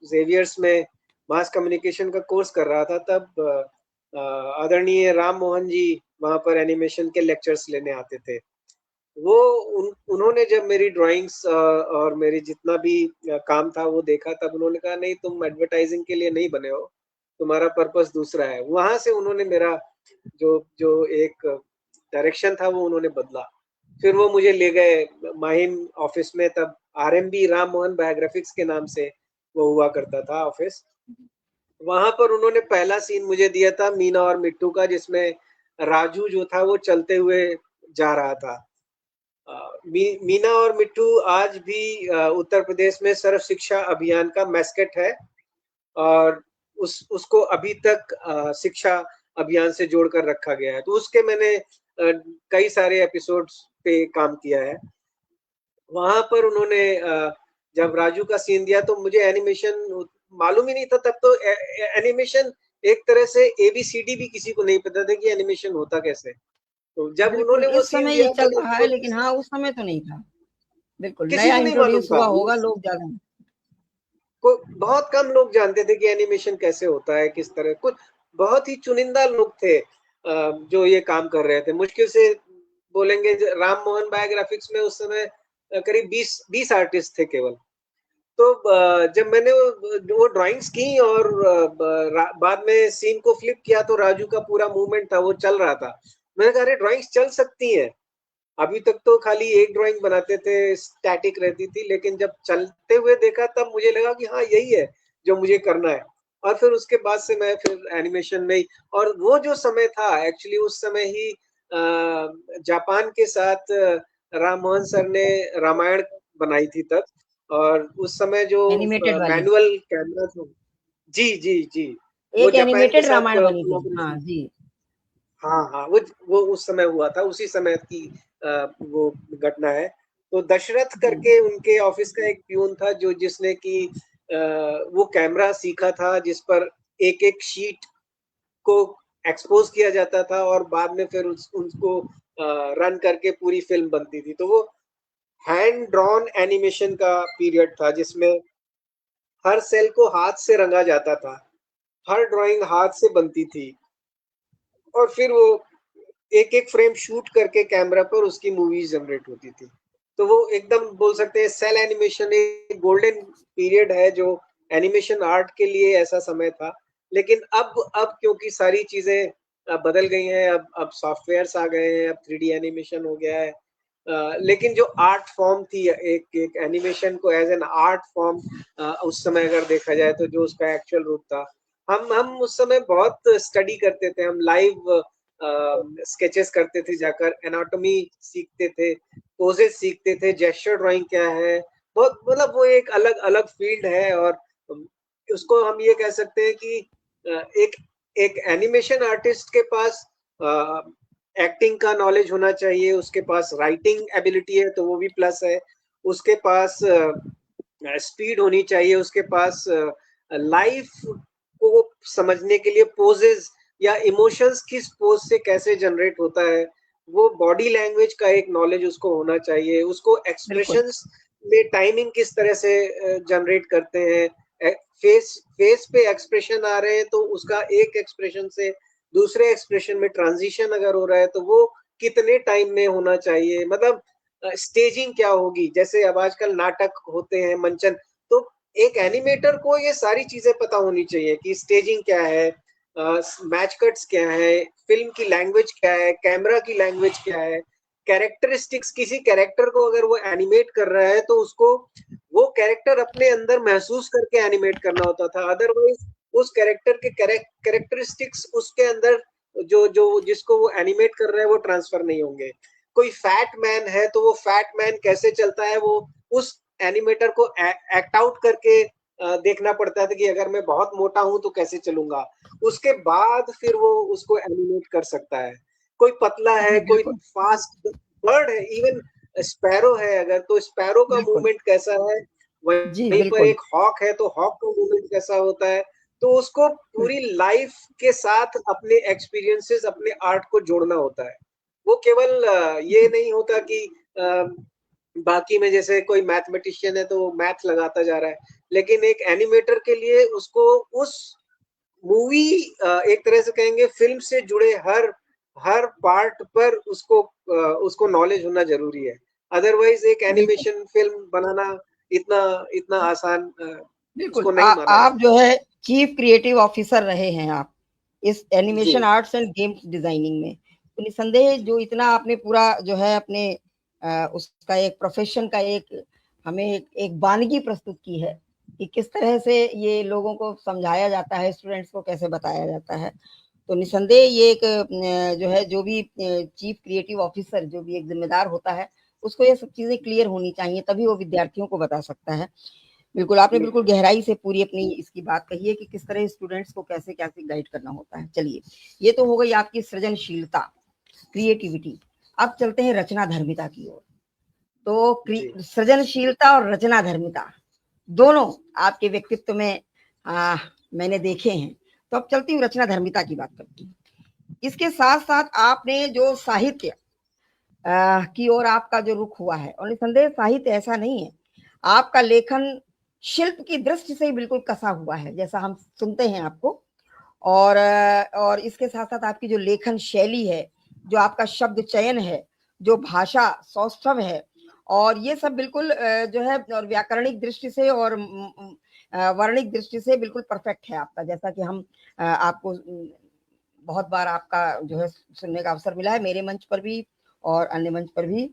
जेवियर्स में मास कम्युनिकेशन का कोर्स कर रहा था, तब आदरणीय राम मोहन जी वहां पर एनिमेशन के लेक्चर्स लेने आते थे। वो उन्होंने जब मेरी ड्राइंग्स और मेरी जितना भी काम था वो देखा, तब उन्होंने कहा नहीं, तुम एडवर्टाइजिंग के लिए नहीं बने हो, तुम्हारा पर्पस दूसरा है। वहां से उन्होंने मेरा जो जो एक डायरेक्शन था वो उन्होंने बदला। फिर वो मुझे ले गए माहिम ऑफिस में, तब आरएमबी राम मोहन बायोग्राफिक्स के नाम से वो हुआ करता था ऑफिस। वहां पर उन्होंने पहला सीन मुझे दिया था मीना और मिट्टू का, जिसमें राजू जो था वो चलते हुए जा रहा था। मीना और मिट्टू आज भी उत्तर प्रदेश में सर्व शिक्षा अभियान का मैस्केट है, और उसको अभी तक शिक्षा अभियान से जोड़कर रखा गया है। तो उसके मैंने कई सारे एपिसोड्स पे काम किया है। वहां पर उन्होंने जब राजू का सीन दिया तो मुझे एनिमेशन मालूम ही नहीं था, तब तो एनिमेशन एक तरह से ABCD भी किसी को नहीं पता था कि एनिमेशन होता कैसे। तो जब बिल्कुल उन्होंने वो इस सीन समय ये दिया चल तो रहा है, लेकिन हाँ उस समय तो नहीं था। बिल्कुल किसी नया को नहीं मालूम इंट्रोड्यूस था। हुआ होगा, लोग ज्यादा। बहुत कम लोग जानते थे कि एनिमेशन कैसे होता है, किस तरह। कुछ बहुत ही चुनिंदा लोग थे जो ये काम कर रहे थे। मुश्किल से बोलेंगे राम मोहन बायोग्राफिक्स में उस समय करीब 20 आर्टिस्ट थे केवल। तो जब मैंने वो ड्राइंग्स की और बाद में सीन को फ्लिप किया तो राजू का पूरा मूवमेंट था, वो चल रहा था। मैंने कहा अरे ड्राइंग्स चल सकती हैं। अभी तक तो खाली एक ड्राइंग बनाते थे, स्टैटिक रहती थी, लेकिन जब चलते हुए देखा तब मुझे लगा कि हाँ यही है जो मुझे करना है। और फिर उसके बाद से मैं फिर एनिमेशन में ही। और वो जो समय था एक्चुअली उस समय ही जापान के साथ राम मोहन सर ने रामायण बनाई थी तब। और उस समय जो एनिमेटेड वाली, मैनुअल कैमरा था। जी जी जी। वो एक जापान के एनिमेटेड साथ रामायण बनी थी, हाँ कोलैबोरेशन। जी। हाँ हाँ, वो उस समय हुआ था, उसी समय की वो घटना है। तो दशरथ जी करके उनके ऑफिस का एक प्यून था जो जिसने कि वो कैमरा सीखा था जिस पर एक एक शीट को एक्सपोज किया जाता था और बाद में फिर उसको रन करके पूरी फिल्म बनती थी। तो वो हैंड ड्रॉन एनिमेशन का पीरियड था जिसमें हर सेल को हाथ से रंगा जाता था, हर ड्राइंग हाथ से बनती थी और फिर वो एक एक फ्रेम शूट करके कैमरा पर उसकी मूवीज जनरेट होती थी। तो वो एकदम बोल सकते हैं सेल एनिमेशन एक गोल्डन पीरियड है जो एनिमेशन आर्ट के लिए ऐसा समय था। लेकिन अब क्योंकि सारी चीजें बदल गई हैं, अब सॉफ्टवेयर्स आ गए हैं, अब 3D एनिमेशन हो गया है। लेकिन जो आर्ट फॉर्म थी, एक एक एनिमेशन को एज एन आर्ट फॉर्म उस समय अगर देखा जाए तो जो उसका एक्चुअल रूप था, हम उस समय बहुत स्टडी करते थे। हम लाइव स्केचेस करते थे, जाकर एनाटॉमी सीखते थे, पोजेस सीखते थे, जेस्चर ड्राइंग क्या है। बहुत मतलब वो एक अलग अलग फील्ड है। और उसको हम ये कह सकते हैं कि एक एक एनिमेशन आर्टिस्ट के पास एक्टिंग का नॉलेज होना चाहिए, उसके पास राइटिंग एबिलिटी है तो वो भी प्लस है, उसके पास स्पीड होनी चाहिए, उसके पास लाइफ को समझने के लिए पोजेस या इमोशंस किस पोज से कैसे जनरेट होता है, वो बॉडी लैंग्वेज का एक नॉलेज उसको होना चाहिए, उसको बिल्कुल एक्सप्रेशंस में टाइमिंग किस तरह से जनरेट करते हैं। फेस फेस पे एक्सप्रेशन आ रहे हैं तो उसका एक एक्सप्रेशन से दूसरे एक्सप्रेशन में ट्रांजिशन अगर हो रहा है तो वो कितने टाइम में होना चाहिए। मतलब स्टेजिंग क्या होगी, जैसे अब आजकल नाटक होते हैं, मंचन। तो एक एनिमेटर को ये सारी चीजें पता होनी चाहिए कि स्टेजिंग क्या है, मैच कट्स क्या है, फिल्म की लैंग्वेज क्या है, कैमरा की लैंग्वेज क्या है, कैरेक्टरिस्टिक्स। किसी कैरेक्टर को अगर वो एनिमेट कर रहा है तो उसको वो कैरेक्टर अपने अंदर महसूस करके एनिमेट करना होता था। अदरवाइज उस कैरेक्टर के कैरेक्टरिस्टिक्स उसके अंदर जो जो जिसको वो एनिमेट कर रहा है वो ट्रांसफर नहीं होंगे। कोई फैट मैन है तो वो फैट मैन कैसे चलता है वो उस एनिमेटर को एक्ट आउट करके देखना पड़ता था कि अगर मैं बहुत मोटा हूं तो कैसे चलूंगा। उसके बाद फिर वो उसको एनिमेट कर सकता है। कोई पतला है, जी कोई बिल्कुल फास्ट बर्ड है, इवन स्पैरो है अगर तो स्पैरो का बिल्कुल। मूवमेंट कैसा है। जी वहीं पर बिल्कुल एक हॉक है तो हॉक का मूवमेंट कैसा होता है। तो उसको पूरी लाइफ के साथ अपने एक्सपीरियंसेस, अपने आर्ट को जोड़ना होता है। वो केवल ये नहीं होता कि बाकी में जैसे कोई मैथमेटिशियन है तो वो मैथ लगाता जा रहा है, लेकिन एक एनिमेटर के लिए उसको उस मूवी एक तरह से कहेंगे फिल्म से जुड़े हर हर पार्ट पर उसको नॉलेज होना जरूरी है। अदरवाइज एक बिल्कुल एनिमेशन फिल्म बनाना इतना इतना आसान बिल्कुल। उसको नहीं माना आप जाता। जो है चीफ क्रिएटिव ऑफिसर रहे हैं आप इस जी animation arts and games designing में, तो निसंदेह जो इतना आपने पूरा जो है अपने उसका एक प्रोफेशन का एक हमें एक वानगी प्रस्तुत की है कि किस तरह से ये लोगों को समझाया जाता है, स्टूडेंट्स को कैसे बताया जाता है। तो निसंदेह ये एक जो है जो भी चीफ क्रिएटिव ऑफिसर जो भी एक जिम्मेदार होता है उसको ये सब चीजें क्लियर होनी चाहिए, तभी वो विद्यार्थियों को बता सकता है। बिल्कुल आपने बिल्कुल बिल्कुल। गहराई से पूरी अपनी इसकी बात कही है कि किस तरह स्टूडेंट्स को कैसे कैसे गाइड करना होता है। चलिए ये तो हो गई आपकी सृजनशीलता, क्रिएटिविटी। अब चलते हैं रचना धर्मिता की ओर। जी तो सृजनशीलता और रचना धर्मिता दोनों आपके व्यक्तित्व में मैंने देखे हैं। तो अब चलती हूँ रचना धर्मिता की बात करती हूँ। इसके साथ साथ आपने जो साहित्य की ओर आपका जो रुख हुआ है, और निसंदेह साहित्य ऐसा नहीं है, आपका लेखन शिल्प की दृष्टि से ही बिल्कुल कसा हुआ है, जैसा हम सुनते हैं आपको। और इसके साथ साथ आपकी जो लेखन शैली है, जो आपका शब्द चयन है, जो भाषा सौष्ठव है, और ये सब बिल्कुल जो है, और व्याकरणिक दृष्टि से और वर्णिक दृष्टि से बिल्कुल परफेक्ट है आपका। जैसा कि हम आपको बहुत बार आपका जो है सुनने का अवसर मिला है, मेरे मंच पर भी और अन्य मंच पर भी।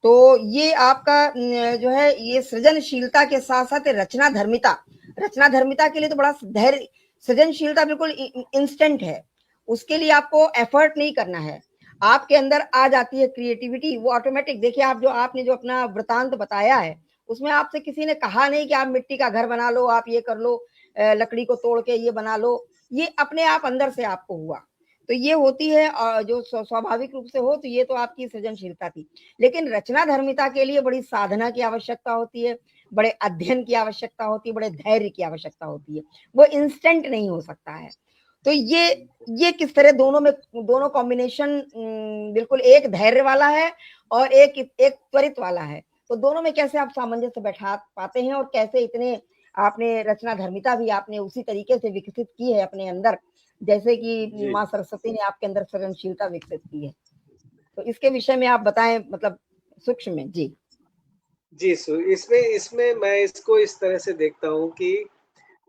तो ये आपका जो है, ये सृजनशीलता के साथ साथ रचना धर्मिता के लिए तो बड़ा धैर्य, सृजनशीलता बिल्कुल इंस्टेंट है, उसके लिए आपको एफर्ट नहीं करना है, आपके अंदर आ जाती है क्रिएटिविटी, वो ऑटोमेटिक। देखिए, आप जो आपने जो अपना वृतांत बताया है, उसमें आपसे किसी ने कहा नहीं कि आप मिट्टी का घर बना लो, आप ये कर लो, लकड़ी को तोड़ के ये बना लो, ये अपने आप अंदर से आपको हुआ। तो ये होती है जो स्वाभाविक रूप से हो, तो ये तो आपकी सृजनशीलता थी। लेकिन रचना धर्मिता के लिए बड़ी साधना की आवश्यकता होती है, बड़े अध्ययन की आवश्यकता होती है, बड़े धैर्य की आवश्यकता होती है, वो इंस्टेंट नहीं हो सकता है। तो ये किस तरह दोनों कॉम्बिनेशन बिल्कुल एक धैर्य वाला है और एक त्वरित वाला है, तो दोनों में कैसे आप सामंजस्य बैठा पाते हैं, और कैसे इतने आपने रचना धर्मिता भी आपने उसी तरीके से विकसित की है अपने अंदर, जैसे कि माँ सरस्वती ने आपके अंदर सृजनशीलता विकसित की है। तो इसके विषय में आप बताएं, मतलब सूक्ष्म में। जी जी, इसमें मैं इसको इस तरह से देखता हूँ कि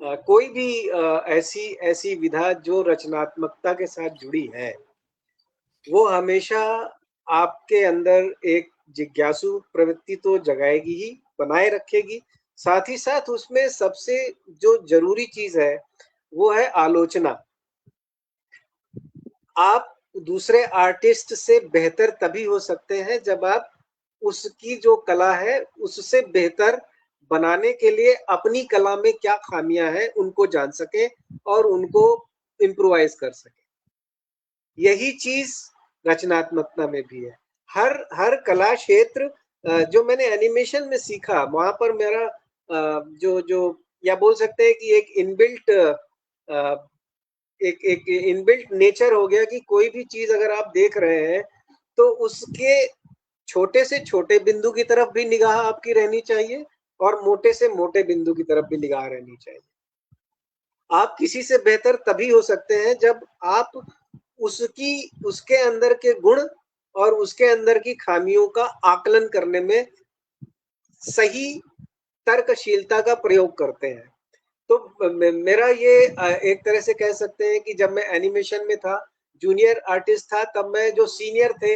कोई भी ऐसी ऐसी विधा जो रचनात्मकता के साथ जुड़ी है, वो हमेशा आपके अंदर एक जिज्ञासु प्रवृत्ति तो जगाएगी ही, बनाए रखेगी। साथ ही साथ उसमें सबसे जो जरूरी चीज है, वो है आलोचना। आप दूसरे आर्टिस्ट से बेहतर तभी हो सकते हैं जब आप उसकी जो कला है उससे बेहतर बनाने के लिए अपनी कला में क्या खामियां हैं उनको जान सके और उनको इम्प्रोवाइज कर सके। यही चीज रचनात्मकता में भी है। हर कला क्षेत्र जो मैंने एनिमेशन में सीखा, वहां पर मेरा जो जो या बोल सकते हैं कि एक इनबिल्ट नेचर हो गया कि कोई भी चीज अगर आप देख रहे हैं तो उसके छोटे से छोटे बिंदु की तरफ भी निगाह आपकी रहनी चाहिए और मोटे से मोटे बिंदु की तरफ भी निगाह रहनी चाहिए। आप किसी से बेहतर तभी हो सकते हैं जब आप उसके अंदर के गुण और उसके अंदर की खामियों का आकलन करने में सही तर्कशीलता का प्रयोग करते हैं। तो मेरा ये एक तरह से कह सकते हैं कि जब मैं एनिमेशन में था, जूनियर आर्टिस्ट था, तब मैं जो सीनियर थे,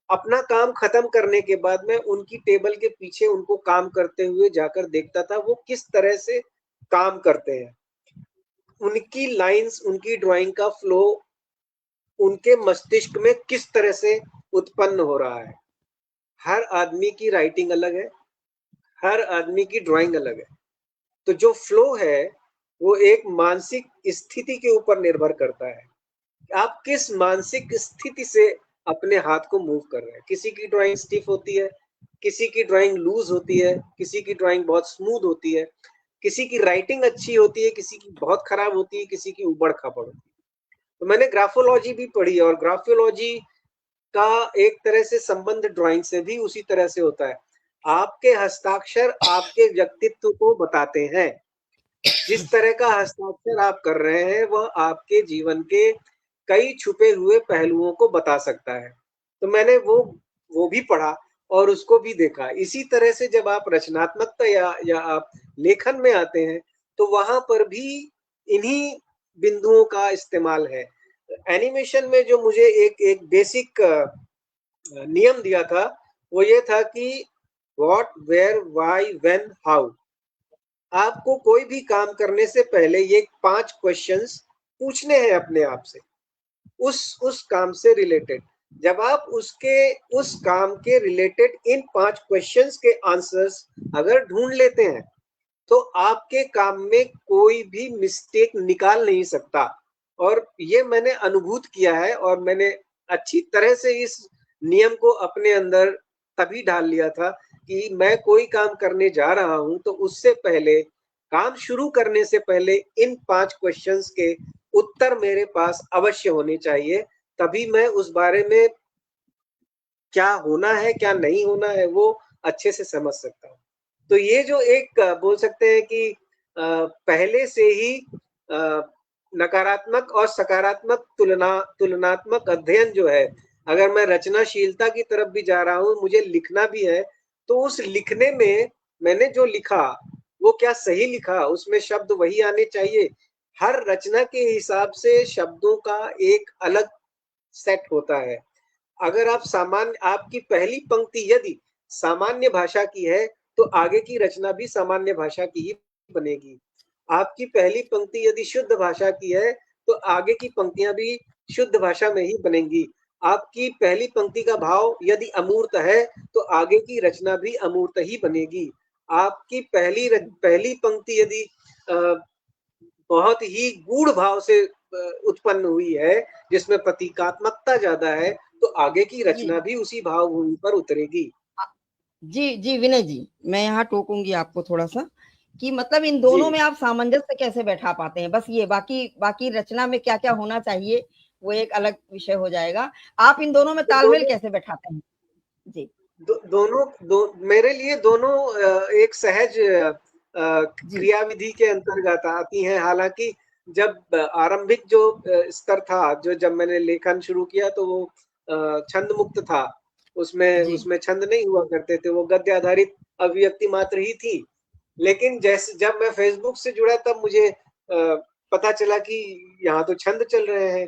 अपना काम खत्म करने के बाद मैं उनकी टेबल के पीछे उनको काम करते हुए जाकर देखता था, वो किस तरह से काम करते हैं, उनकी लाइंस, उनकी ड्राइंग का फ्लो उनके मस्तिष्क में किस तरह से उत्पन्न हो रहा है। हर आदमी की राइटिंग अलग है, हर आदमी की ड्राइंग अलग है, तो जो फ्लो है वो एक मानसिक स्थिति के ऊपर निर्भर करता है। आप किस मानसिक स्थिति से अपने हाथ को मूव कर रहे हैं। किसी की ड्राइंग स्टिफ होती है, किसी की ड्राइंग लूज होती है, किसी की ड्राइंग बहुत स्मूथ होती है, किसी की राइटिंग अच्छी होती है, किसी की बहुत खराब होती है, किसी की उबड़ खाबड़ होती है। तो मैंने ग्राफोलॉजी भी पढ़ी और ग्राफोलॉजी का एक तरह से संबंध ड्राइंग से भी उसी तरह से होता है। आपके हस्ताक्षर आपके व्यक्तित्व को बताते हैं। जिस तरह का हस्ताक्षर आप कर रहे हैं वह आपके जीवन के कई छुपे हुए पहलुओं को बता सकता है। तो मैंने वो भी पढ़ा और उसको भी देखा। इसी तरह से जब आप रचनात्मकता या आप लेखन में आते हैं तो वहां पर भी इन्हीं बिंदुओं का इस्तेमाल है। एनिमेशन में जो मुझे एक बेसिक नियम दिया था वो ये था कि what, where, why, when, how. आपको कोई भी काम करने से पहले ये 5 क्वेश्चंस पूछने हैं अपने आप से, उस काम से रिलेटेड। जब आप उस काम के रिलेटेड इन 5 क्वेश्चंस के आंसर्स अगर ढूंढ लेते हैं तो आपके काम में कोई भी मिस्टेक निकाल नहीं सकता। और ये मैंने अनुभूत किया है और मैंने अच्छी तरह से इस नियम को अपने अंदर तभी ढाल लिया था कि मैं कोई काम करने जा रहा हूं तो उससे पहले, काम शुरू करने से पहले इन 5 क्वेश्चंस के उत्तर मेरे पास अवश्य होने चाहिए, तभी मैं उस बारे में क्या होना है, क्या नहीं होना है, वो अच्छे से समझ सकता हूँ। तो ये जो एक बोल सकते हैं कि पहले से ही नकारात्मक और सकारात्मक तुलनात्मक अध्ययन जो है, अगर मैं रचनाशीलता की तरफ भी जा रहा हूँ, मुझे लिखना भी है, तो उस लिखने में मैंने जो लिखा, वो क्या सही लिखा, उसमें शब्द वही आने चाहिए। हर रचना के हिसाब से शब्दों का एक अलग सेट होता है। अगर आपकी पहली पंक्ति यदि सामान्य भाषा की है, तो आगे की रचना भी सामान्य भाषा की ही बनेगी। आपकी पहली पंक्ति यदि शुद्ध भाषा की है, तो आगे की पंक्तियां भी शुद्ध भाषा में ही बनेंगी। आपकी पहली पंक्ति का भाव यदि अमूर्त है, तो आगे की रचना भी अमूर्त ही बनेगी। आपकी पहली पंक्ति यदि बहुत ही गूढ़ भाव से उत्पन्न हुई है, जिसमें प्रतीकात्मकता ज्यादा है, तो आगे की जी रचना भी उसी भावभूमि पर उतरेगी। जी जी विनय जी, मैं यहाँ टोकूंगी आपको थोड़ा सा कि मतलब इन जी दोनों में आप सामंजस्य कैसे बैठा पाते हैं, बस ये बाकी बाकी रचना में क्या क्या होना चाहिए वो एक अलग विषय हो जाएगा। आप इन दोनों में तो तालमेल कैसे बैठाते हैं? जी मेरे लिए दोनों एक सहज जी क्रियाविधि के अंतर्गत आती हैं। हालांकि जब आरंभिक जो स्तर था, जो जब मैंने लेखन शुरू किया, तो वो छंद मुक्त था। उसमें जी उसमें छंद नहीं हुआ करते थे, वो गद्य आधारित अभिव्यक्ति मात्र ही थी। लेकिन जैसे जब मैं फेसबुक से जुड़ा, तब मुझे पता चला कि यहाँ तो छंद चल रहे हैं।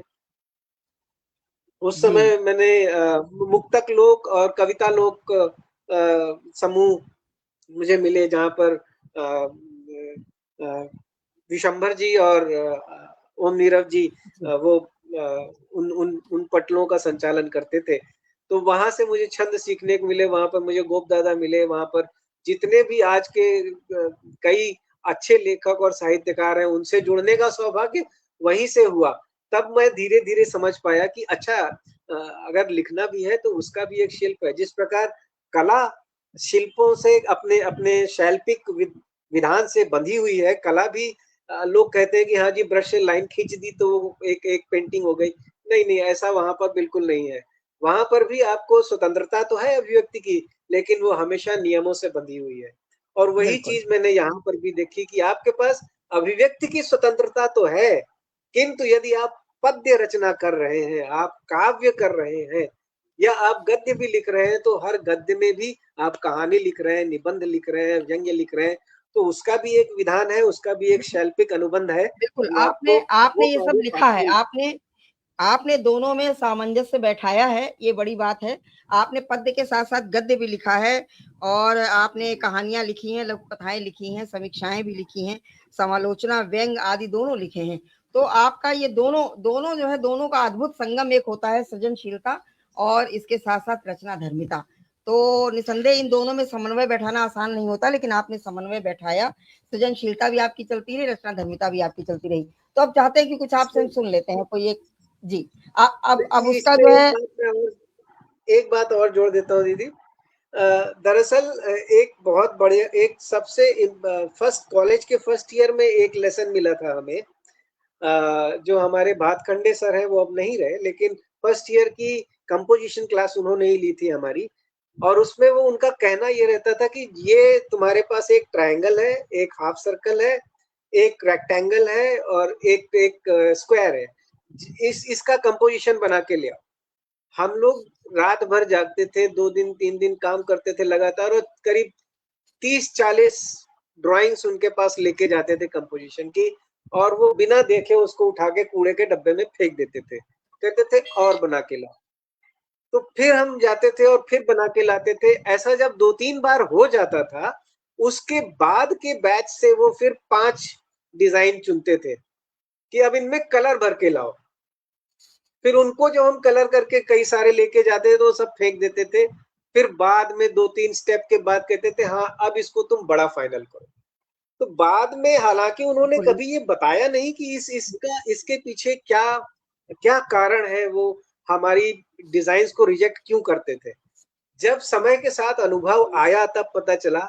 उस जी समय मैंने मुक्तक लोक और कविता लोक समूह मुझे मिले, जहाँ पर विशंभर जी और ओम नीरव जी जी वो उन उन उन पटलों का संचालन करते थे। तो वहां से मुझे छंद सीखने को मिले, वहां पर मुझे गोप दादा मिले, वहां पर जितने भी आज के कई अच्छे लेखक और साहित्यकार हैं, उनसे जुड़ने का सौभाग्य वहीं से हुआ। तब मैं धीरे धीरे समझ पाया कि अच्छा, अगर लिखना भी है तो उसका भी एक शिल्प है। जिस प्रकार कला शिल्पों से अपने अपने शैल्पिक विधान से बंधी हुई है, कला भी लोग कहते हैं कि हाँ जी, ब्रश से लाइन खींच दी तो एक एक पेंटिंग हो गई। नहीं नहीं, ऐसा वहां पर बिल्कुल नहीं है। वहां पर भी आपको स्वतंत्रता तो है अभिव्यक्ति की, लेकिन वो हमेशा नियमों से बंधी हुई है। और वही बिल्कुल चीज मैंने यहाँ पर भी देखी कि आपके पास अभिव्यक्ति की स्वतंत्रता तो है, किंतु यदि आप पद्य रचना कर रहे हैं, आप काव्य कर रहे हैं, या आप गद्य भी लिख रहे हैं, तो हर गद्य में भी आप कहानी लिख रहे हैं, निबंध लिख रहे हैं, व्यंग्य लिख रहे हैं, तो उसका भी एक विधान है, उसका भी एक शैल्पिक अनुबंध है। बिल्कुल वो आपने आपको आपने वो ये सब कार्य लिखा है, पाती आपने आपने दोनों में सामंजस्य बैठाया है, ये बड़ी बात है। आपने पद्य के साथ साथ गद्य भी लिखा है और आपने कहानियां लिखी हैं, लघु कथाएं लिखी हैं, समीक्षाएं भी लिखी हैं, समालोचना व्यंग आदि दोनों लिखे हैं। तो आपका ये दोनों दोनों जो है, दोनों का अद्भुत संगम एक होता है, सृजनशीलता और इसके साथ साथ रचना धर्मिता। तो निसंदेह इन दोनों में समन्वय बैठाना आसान नहीं होता, लेकिन आपने समन्वय बैठाया, सृजनशीलता भी आपकी चलती रही, रचना धर्मिता भी आपकी चलती रही। तो अब चाहते हैं कि कुछ आपसे हम इसमें सुन लेते हैं कोई एक। जी अब उसका इसमें जो है। एक बात और जोड़ देता हूँ दीदी। दरअसल एक बहुत बढ़िया, एक सबसे फर्स्ट कॉलेज के फर्स्ट ईयर में एक लेसन मिला था हमें। जो हमारे भातखंडे सर हैं, वो अब नहीं रहे, लेकिन फर्स्ट ईयर की कंपोजिशन क्लास उन्होंने ही ली थी हमारी। और उसमें वो उनका कहना ये रहता था कि ये तुम्हारे पास एक ट्रायंगल है, एक हाफ सर्कल है, एक रेक्टेंगल है और एक एक स्क्वायर है। इसका कंपोजिशन बना के ले आओ। हम लोग रात भर जागते थे, 2 दिन 3 दिन काम करते थे लगातार, और करीब 30-40 ड्राइंग्स उनके पास लेके जाते थे कंपोजिशन की, और वो बिना देखे उसको उठा के कूड़े के डब्बे में फेंक देते थे, कहते थे और बना के लाओ। तो फिर हम जाते थे और फिर बना के लाते थे। ऐसा जब 2-3 बार हो जाता था, उसके बाद के बैच से वो फिर 5 डिजाइन चुनते थे कि अब इनमें कलर भर के लाओ। फिर उनको जो हम कलर करके कई सारे लेके जाते थे, तो सब फेंक देते थे। फिर बाद में 2-3 स्टेप के बाद कहते थे हाँ, अब इसको तुम बड़ा फाइनल करो। तो बाद में, हालांकि उन्होंने बिल्कुल कभी ये बताया नहीं कि इसके पीछे क्या क्या कारण है, वो हमारी डिजाइन्स को रिजेक्ट क्यों करते थे। जब समय के साथ अनुभव आया, तब पता चला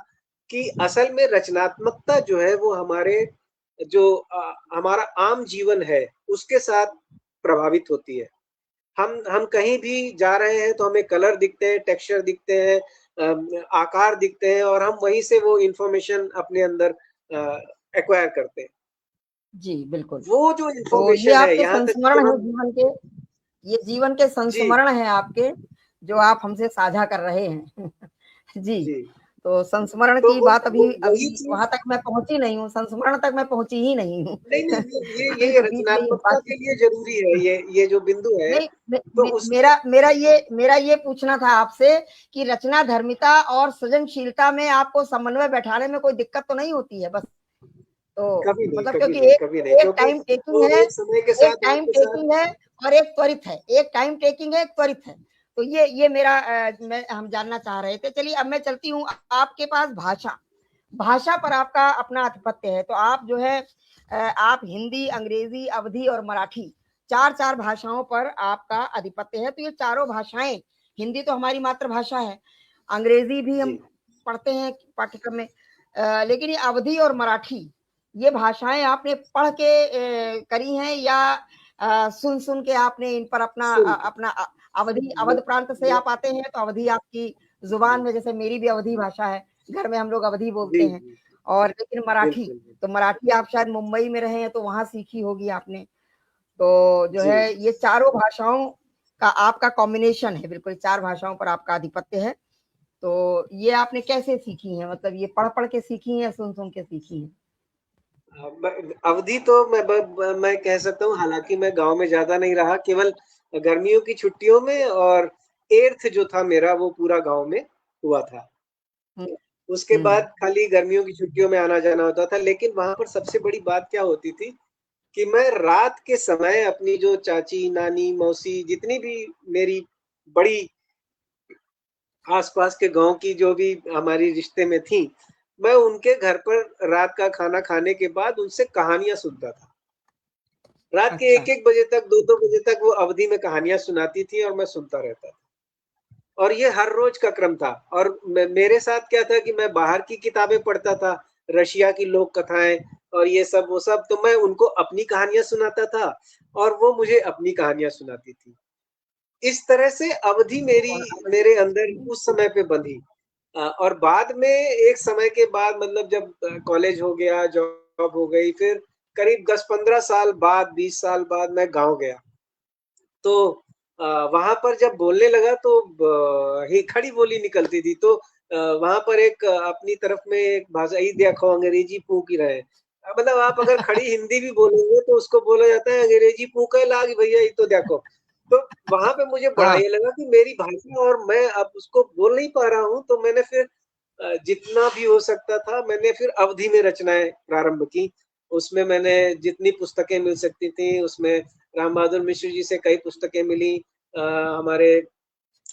कि असल में रचनात्मकता जो है, वो हमारे जो हमारा आम जीवन है उसके साथ प्रभावित होती है। हम कहीं भी जा रहे हैं तो हमें कलर दिखते हैं, टेक्सचर दिखते हैं, आकार दिखते हैं और हम वहीं से वो इन्फॉर्मेशन अपने अंदर एक्वायर करते हैं। जी, बिल्कुल। वो जो तो ये इन्फॉर्मेशन है आपके यहाँ तक कि संस्मरण है हम जीवन के, ये जीवन के जी, संस्मरण हैं आपके, जो आप हमसे साझा कर रहे हैं। जी, जी। तो संस्मरण तो की वो बात वो अभी वही अभी चीज़ वहाँ तक मैं पहुँची नहीं हूँ, संस्मरण तक मैं पहुँची ही नहीं हूँ। नहीं, नहीं, ये तो बीच में ये रचनात्मकता के बातचीत लिए ज़रूरी है, ये जो बिंदु है, नहीं, तो उसमें मेरा ये पूछना था आपसे कि रचनाधर्मिता और सृजनशीलता में आपको समन्वय बैठाने में कोई दिक्कत तो नहीं होती है? बस तो कभी नहीं, मतलब कभी क्योंकि नहीं, कभी नहीं, एक क्योंकि टाइम टेकिंग वो है, एक समय के एक साथ टाइम आपके साथ टेकिंग है और एक त्वरित है, एक टाइम टेकिंग है, एक त्वरित है। तो ये मेरा मैं हम जानना चाह रहे थे। चलिए अब मैं चलती हूँ आपके पास भाषा, भाषा पर आपका अपना आधिपत्य है। तो आप जो है आप हिंदी, अंग्रेजी, अवधी और मराठी 4-4 भाषाओं पर आपका आधिपत्य है। तो ये चारों भाषाएँ, हिंदी तो हमारी मातृभाषा है, अंग्रेजी भी हम जी, पढ़ते हैं पाठ्यक्रम में, लेकिन ये अवधी और मराठी, ये भाषाएँ आपने पढ़ के करी हैं या सुन-सुन के आपने इन पर सुन के अपना अवधी मैं अवध प्रांत से मैं आप आते हैं तो अवधी आपकी ज़ुबान जी, में, जैसे मेरी भी अवधी भाषा है, घर में हम लोग अवधी बोलते जी, हैं। जी, और लेकिन मराठी, बिल्कुल, बिल्कुल। तो मराठी आप शायद मुंबई में रहे हैं तो वहाँ सीखी होगी आपने। तो जो जी। है ये चारों भाषाओं का आपका कॉम्बिनेशन है, बिल्कुल 4 भाषाओं पर आपका आधिपत्य है। तो ये आपने कैसे सीखी हैं? मतलब ये पढ़-पढ़ के सीखी हैं या सुन-सुन के सीखी हैं? अवधि तो मैं कह सकता हूँ, हालाँकि मैं गाँव में ज़्यादा नहीं रहा, केवल गर्मियों की छुट्टियों में और 8th जो था मेरा वो पूरा गाँव में हुआ था। हुँ, उसके हुँ। बाद खाली गर्मियों की छुट्टियों में आना-जाना होता था, लेकिन वहाँ पर सबसे बड़ी बात क्या होती थी कि मैं रात के समय अपनी जो चाची, नानी, मौसी जितनी भी मेरी बड़ी आस-पास के गाँव की जो भी हमारी रिश्ते में थीं, मैं उनके घर पर रात का खाना खाने के बाद उनसे कहानियाँ सुनता था। रात के अच्छा। 1-1 बजे तक, 2-2 बजे तक वो अवधि में कहानियाँ सुनाती थी और मैं सुनता रहता था। और ये हर रोज का क्रम था और मेरे साथ क्या था कि मैं बाहर की किताबें पढ़ता था, रशिया की लोक कथाएँ और ये सब वो सब, तो मैं उनको अपनी कहानियाँ सुनाता था और वो मुझे अपनी कहानियाँ सुनाती थी। इस तरह से अवधि और मेरे अंदर उस समय पे बंधी। और बाद में एक समय के बाद मतलब जब कॉलेज हो गया, जॉब हो गई, फिर करीब 10-15 साल बाद, 20 साल बाद मैं गाँव गया। तो वहाँ पर जब बोलने लगा तो ही खड़ी बोली निकलती थी, तो वहाँ पर एक अपनी तरफ में एक भाषा ही देखो अंग्रेजी फूँक ही रहे हैं। मतलब आप अगर खड़ी हिंदी भी बोलेंगे तो उसको बोला जाता है अंग्रेजी फूँके लाग भैया ये तो देखो। तो वहाँ पे मुझे बड़ा हाँ, ये लगा कि मेरी भाषा और मैं अब उसको बोल नहीं पा रहा हूँ, तो मैंने फिर जितना भी हो सकता था मैंने फिर अवधि में रचनाएँ प्रारंभ की। उसमें मैंने जितनी पुस्तकें मिल सकती थी, उसमें राम बहादुर मिश्र जी से कई पुस्तकें मिली। हमारे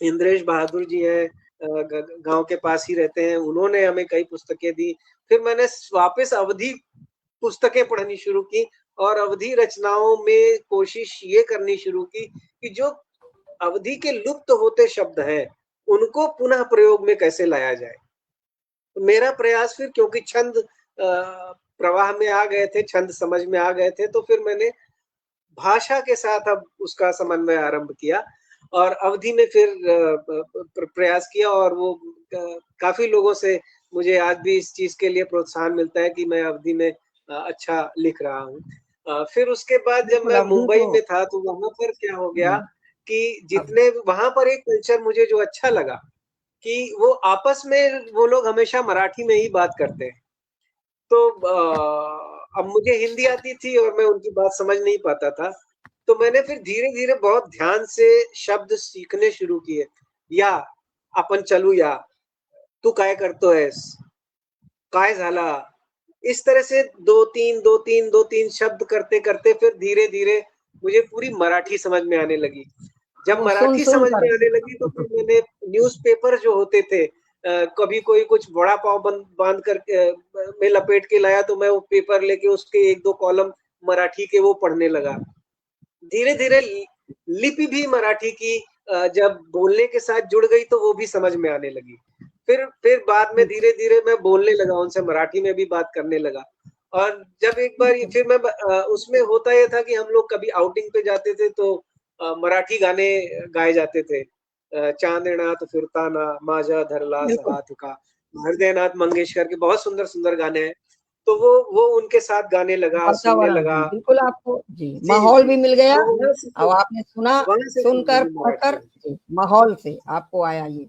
इंद्रेश बहादुर जी हैं, गाँव के पास ही रहते हैं, उन्होंने हमें कई पुस्तकें दी। फिर मैंने वापस अवधि पुस्तकें पढ़नी शुरू की और अवधि रचनाओं में कोशिश ये करनी शुरू की कि जो अवधि के लुप्त होते शब्द हैं, उनको पुनः प्रयोग में कैसे लाया जाए। तो मेरा प्रयास फिर क्योंकि छंद प्रवाह में आ गए थे, छंद समझ में आ गए थे, तो फिर मैंने भाषा के साथ अब उसका समन्वय आरंभ किया और अवधि में फिर प्रयास किया और वो काफ़ी लोगों से मुझे आज भी इस चीज़ के लिए प्रोत्साहन मिलता है कि मैं अवधि में अच्छा लिख रहा हूँ। फिर उसके बाद जब बिल्कुल मैं अवधी मुंबई तो में था तो वहाँ पर क्या हो गया हुँ, कि अब जितने वहाँ पर एक कल्चर मुझे जो अच्छा लगा कि वो आपस में वो लोग हमेशा मराठी में ही बात करते हैं। तो अब मुझे हिंदी आती थी और मैं उनकी बात समझ नहीं पाता था। तो मैंने फिर धीरे-धीरे बहुत ध्यान से शब्द सीखने शुरू किए। या, आपण चलूया, तू काय करतोयस? काय झाला? इस तरह से 2-3, 2-3, 2-3 शब्द करते-करते फिर धीरे-धीरे मुझे पूरी मराठी समझ में आने लगी। जब वो मराठी सुन-सुन समझ कर। में आने लगी तो फिर मैंने न्यूज़पेपर जो होते थे, कभी कोई कुछ वड़ा पाव बाँध कर में लपेट के लाया तो मैं वो पेपर लेके उसके 1-2 कॉलम मराठी के वो पढ़ने लगा। धीरे-धीरे लिपि भी मराठी की जब बोलने के साथ जुड़ गई तो वो भी समझ में आने लगी। फिर बाद में हुँ, धीरे-धीरे मैं बोलने लगा, उनसे मराठी में भी बात करने लगा। और जब एक बार फिर मैं उसमें होता ये था कि हम लोग कभी आउटिंग पे जाते थे तो मराठी गाने गाए जाते थे। चांदण्यात फिरताना माझ्या धरलास बिल्कुल। हाथ का, हृदयनाथ मंगेशकर के बहुत सुंदर सुंदर गाने हैं। तो वो उनके साथ गाने लगा, सुनने वातावरण लगा। जी, बिल्कुल आपको जी, जी माहौल जी, भी मिल गया। तो वहां से अब आपने सुना, वहां से फिर सुनकर, मुझे मराठी पढ़कर जी, माहौल से आपको आया ये,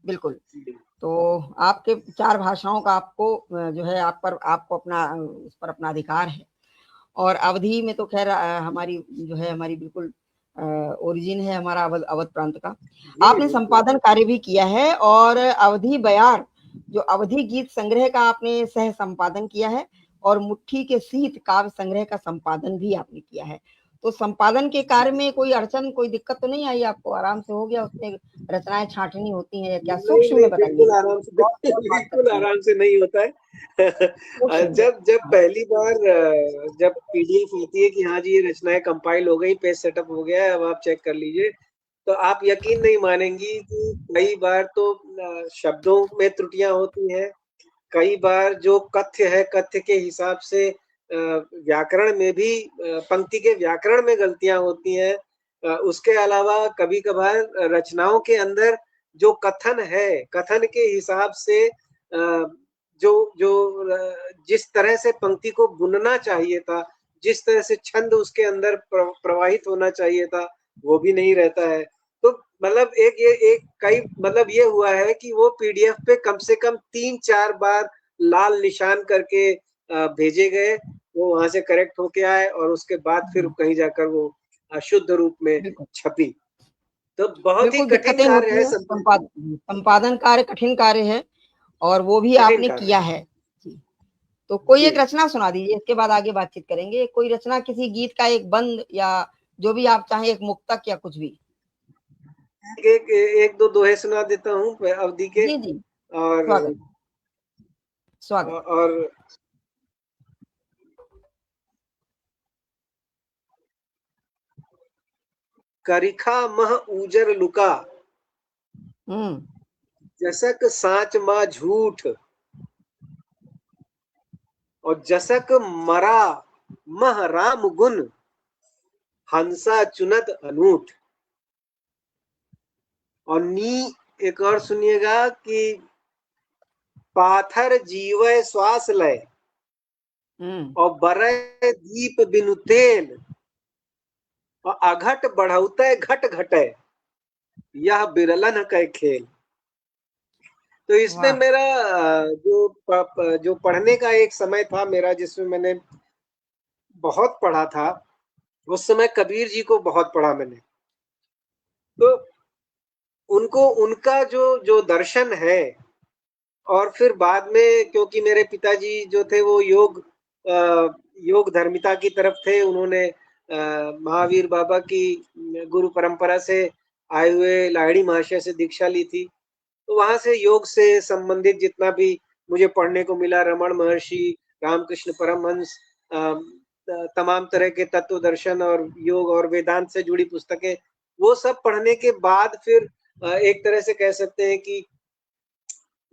बिल्कुल। आई। तो आपके 4 भाषाओं का आपको जो है आप पर आपको अपना उस पर अपना अधिकार है। और अवधी में तो खैर हमारी जो है हमारी बिल्कुल ओरिजिन है हमारा अवध अवध प्रांत का। जी आपने बिल्कुल। संपादन कार्य भी किया है और अवधी बयार जो अवधी गीत संग्रह का आपने सह संपादन किया है और मुट्ठी के सीत काव्य संग्रह का संपादन भी आपने किया है। तो संपादन के कार्य में कोई अड़चन, कोई दिक्कत तो नहीं आई आपको? आराम से हो गया? उसमें रचनाएं छांटनी होती हैं या क्या? नहीं सूक्ष्म नहीं, में बताइए। बिल्कुल आराम से बहुत बहुत बात बिल्कुल करते हैं। आराम से नहीं होता है। सूक्ष्म में। जब जब पहली बार जब पीडीएफ होती है कि हाँ जी ये रचनाएं कंपाइल हो गई, पेज सेटअप हो गया है, अब आप चेक कर लीजिए, तो आप यकीन नहीं मानेंगी कि कई बार तो शब्दों में त्रुटियां होती हैं। कई बार जो कथ्य है, कथ्य के हिसाब से व्याकरण में भी पंक्ति के व्याकरण में गलतियां होती हैं। उसके अलावा कभी कभार रचनाओं के अंदर जो कथन है, कथन के हिसाब से जो जो जिस तरह से पंक्ति को बुनना चाहिए था, जिस तरह से छंद उसके अंदर प्रवाहित होना चाहिए था, वो भी नहीं रहता है। तो मतलब एक कई मतलब ये हुआ है कि वो पीडीएफ पे कम से कम 3-4 बार लाल निशान करके भेजे गए, वो वहां से करेक्ट होके आए और उसके बाद फिर कहीं जाकर वो शुद्ध रूप में बिल्कुल। छपी। तो बहुत ही बिल्कुल कठिन दिक्कतें कार्य होती है हैं, संपादन। संपादन कार्य कठिन कार्य है और वो भी कठिन आपने कार्य किया है है। जी। तो कोई जी। एक रचना सुना दीजिए, इसके बाद आगे बातचीत करेंगे। कोई रचना, किसी गीत का एक बंद या जो भी आप चाहें, एक मुक्तक या कुछ भी। एक दो दोहे सुना देता हूँ अवधि के। जी, जी। और स्वागत, स्वागत। और करिखा मह उजर लुका, हुँ। जसक साच माँ झूठ, और जसक मरा मह राम गुण, हंसा चुनत अनूठ। और नी एक और सुनिएगा कि पाथर जीवय श्वास लय, हुँ। और बरय दीप बिनु तेल, और अघट बढ़ौतय घट घटय, यह बिरलन कै खेल। तो इसमें वाह! मेरा जो पढ़ने का एक समय था मेरा, जिसमें मैंने बहुत पढ़ा था। उस समय कबीर जी को बहुत पढ़ा मैंने। तो उनको उनका जो जो दर्शन है, और फिर बाद में क्योंकि मेरे पिताजी जो थे वो योग धर्मिता की तरफ थे, उन्होंने महावीर बाबा की गुरु परंपरा से आए हुए लाहिड़ी महाशय से दीक्षा ली थी। तो वहां से योग से संबंधित जितना भी मुझे पढ़ने को मिला, रमण महर्षि, रामकृष्ण परमहंस, तमाम तरह के तत्व दर्शन और योग और वेदांत से जुड़ी पुस्तकें, वो सब पढ़ने के बाद फिर एक तरह से कह सकते हैं कि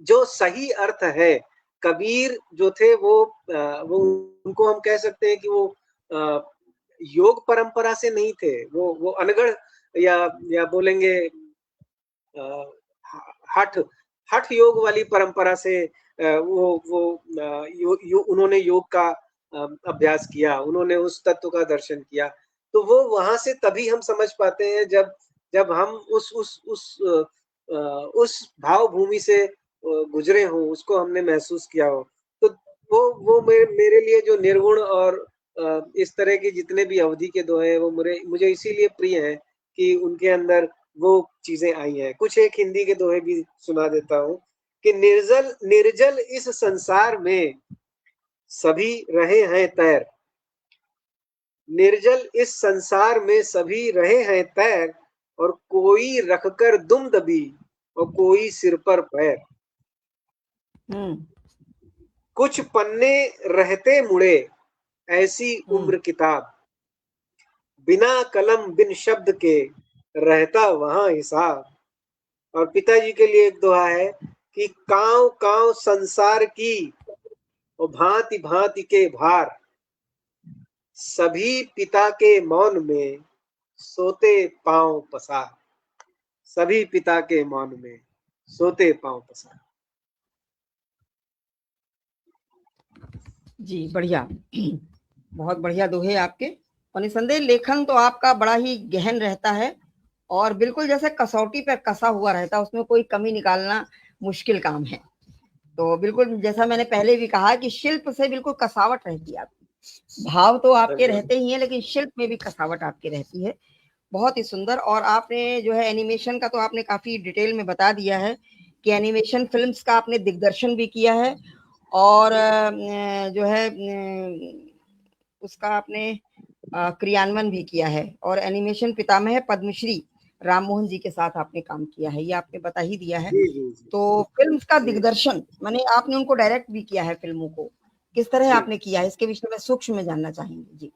जो सही अर्थ है, कबीर जो थे वो उनको हम कह सकते हैं कि वो योग परंपरा से नहीं थे, वो अनगढ़ या बोलेंगे हठ हठ योग वाली परंपरा से उन्होंने योग का अभ्यास किया, उन्होंने उस तत्व का दर्शन किया। तो वो वहां से तभी हम समझ पाते हैं जब जब हम उस भाव भूमि से गुजरे हो, उसको हमने महसूस किया हो। तो वो मेरे लिए जो निर्गुण और इस तरह के जितने भी अवधि के दोहे हैं, वो मुझे इसीलिए प्रिय है कि उनके अंदर वो चीजें आई हैं। कुछ एक हिंदी के दोहे भी सुना देता हूँ कि निर्जल निर्जल इस संसार में सभी रहे हैं तैर, निर्जल इस संसार में सभी रहे हैं तैर, और कोई रखकर दुम दबी, और कोई सिर पर पैर। हुँ। कुछ पन्ने रहते मुड़े, ऐसी हुँ। उम्र किताब, बिना कलम बिन शब्द के रहता वहां हिसाब। और पिताजी के लिए एक दोहा है कि कांव कांव संसार की, और भांति भांति के भार, सभी पिता के मौन में सोते पांव पसार, सभी पिता के मौन में सोते पांव पसार। जी बढ़िया, बहुत बढ़िया दोहे आपके। और निसंदेह लेखन तो आपका बड़ा ही गहन रहता है और बिल्कुल जैसे कसौटी पर कसा हुआ रहता है, उसमें कोई कमी निकालना मुश्किल काम है। तो बिल्कुल जैसा मैंने पहले भी कहा कि शिल्प से बिल्कुल कसावट रहती है आपकी, भाव तो आपके रहते ही हैं लेकिन शिल्प में भी कसावट आपकी रहती है। बहुत ही सुंदर। और आपने जो है एनिमेशन का तो आपने काफी डिटेल में बता दिया है कि एनिमेशन फिल्म्स का आपने दिग्दर्शन भी किया है और जो है उसका आपने क्रियान्वयन भी किया है और एनिमेशन पितामह पद्मश्री राम मोहन जी के साथ आपने काम किया है, ये आपने बता ही दिया है। जी जी जी तो फिल्म्स का जी दिग्दर्शन माने आपने उनको डायरेक्ट भी किया है फिल्मों को, किस तरह जी। आपने किया है इसके विषय में सूक्ष्म में जानना चाहेंगे जी।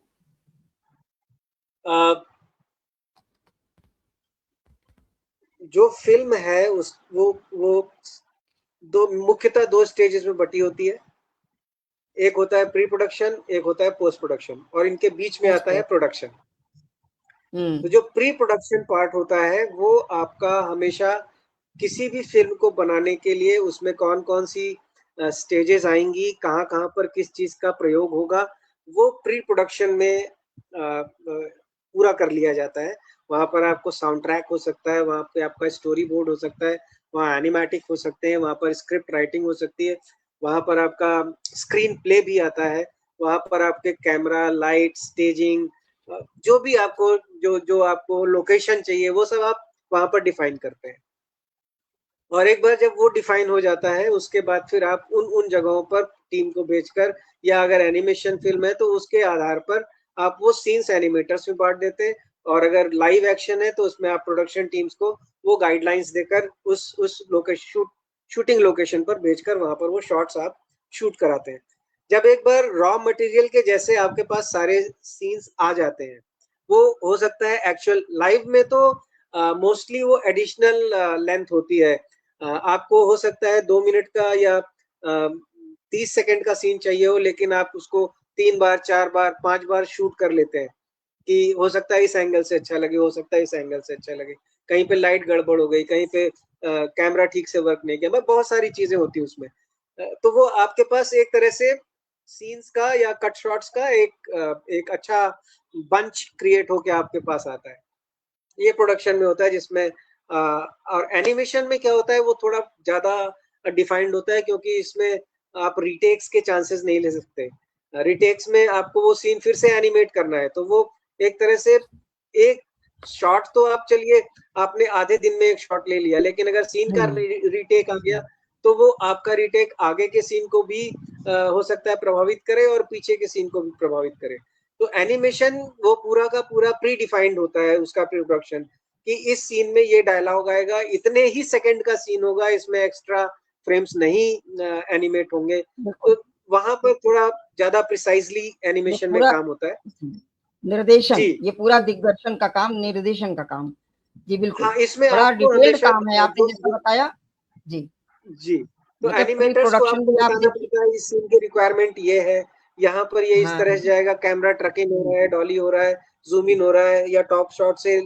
जो फिल्म है उस वो दो मुख्यतः दो स्टेजेस में बटी होती है। एक होता है प्री प्रोडक्शन, एक होता है पोस्ट प्रोडक्शन, और इनके बीच में आता है प्रोडक्शन। तो जो प्री प्रोडक्शन पार्ट होता है वो आपका हमेशा किसी भी फिल्म को बनाने के लिए उसमें कौन कौन सी स्टेजेस आएंगी, कहाँ कहाँ पर किस चीज का प्रयोग होगा, वो प्री प्रोडक्शन में पूरा कर लिया जाता है। वहां पर आपको साउंड ट्रैक हो सकता है, वहां पे आपका स्टोरी बोर्ड हो सकता है, वहाँ एनिमेटिक हो सकते हैं, वहां पर स्क्रिप्ट राइटिंग हो सकती है, वहां पर आपका स्क्रीन प्ले भी आता है, वहां पर आपके कैमरा, लाइट, स्टेजिंग, जो भी आपको जो आपको लोकेशन चाहिए वो सब आप वहां पर डिफाइन करते हैं। और एक बार जब वो डिफाइन हो जाता है उसके बाद फिर आप उन उन जगहों पर टीम को भेजकर, या अगर एनिमेशन फिल्म है तो उसके आधार पर आप वो सीन्स एनिमेटर्स में बांट देते हैं, और अगर लाइव एक्शन है तो उसमें आप प्रोडक्शन टीम्स को वो गाइडलाइंस देकर उस लोकेशन शूटिंग लोकेशन पर भेजकर वहां पर वो शॉट्स आप शूट कराते हैं। जब एक बार रॉ मटेरियल के जैसे आपके पास सारे सीन्स आ जाते हैं, वो हो सकता है एक्चुअल लाइव में तो मोस्टली वो एडिशनल लेंथ होती है। आपको हो सकता है 2 मिनट का या 30 सेकंड का सीन चाहिए हो, लेकिन आप उसको 3 बार, 4 बार, 5 बार शूट कर लेते हैं कि हो सकता है इस एंगल से अच्छा लगे, हो सकता है इस एंगल से अच्छा लगे, कहीं पे लाइट गड़बड़ हो गई, कहीं पे कैमरा ठीक से वर्क नहीं किया, मतलब बहुत सारी चीजें होती है उसमें। तो वो आपके पास एक तरह से सीन्स का या कट शॉट्स का एक अच्छा बंच क्रिएट होके आपके पास आता है। ये प्रोडक्शन में होता है जिसमें और एनिमेशन में क्या होता है वो थोड़ा ज्यादा डिफाइंड होता है, क्योंकि इसमें आप रिटेक्स के चांसेस नहीं ले सकते। रिटेक्स में आपको वो सीन फिर से एनिमेट करना है, तो वो एक तरह से एक शॉट तो आप चलिए आपने आधे दिन में एक शॉट ले लिया, लेकिन अगर सीन का रिटेक आ गया तो वो आपका रिटेक आगे के सीन को भी हो सकता है प्रभावित करे और पीछे के सीन को भी प्रभावित करे। तो एनिमेशन वो पूरा का पूरा प्री डिफाइंड होता है उसका प्री प्रोडक्शन, कि इस सीन में ये डायलॉग आएगा, इतने ही सेकंड का सीन होगा, इसमें एक्स्ट्रा फ्रेम्स नहीं एनिमेट होंगे। तो वहां पर थोड़ा ज्यादा प्रिसाइजली एनिमेशन में काम होता है। निर्देशन, जी ये पूरा दिग्दर्शन का काम, निर्देशन का काम, जी बिल्कुल, हाँ, इसमें बड़ा आपको डिटेल्ड हमेशा काम है आपने जैसा बताया जी। जी, तो मतलब प्री एनिमेटर्स को प्रोडक्शन आपको भी आप बताना देखिए। पड़ता है इस सीन की रिक्वायरमेंट ये है, यहाँ पर ये इस हाँ तरह से जाएगा, कैमरा ट्रकिंग हो रहा है, डॉली हो रहा है, जूम इन हो रहा है, या टॉप शॉट से,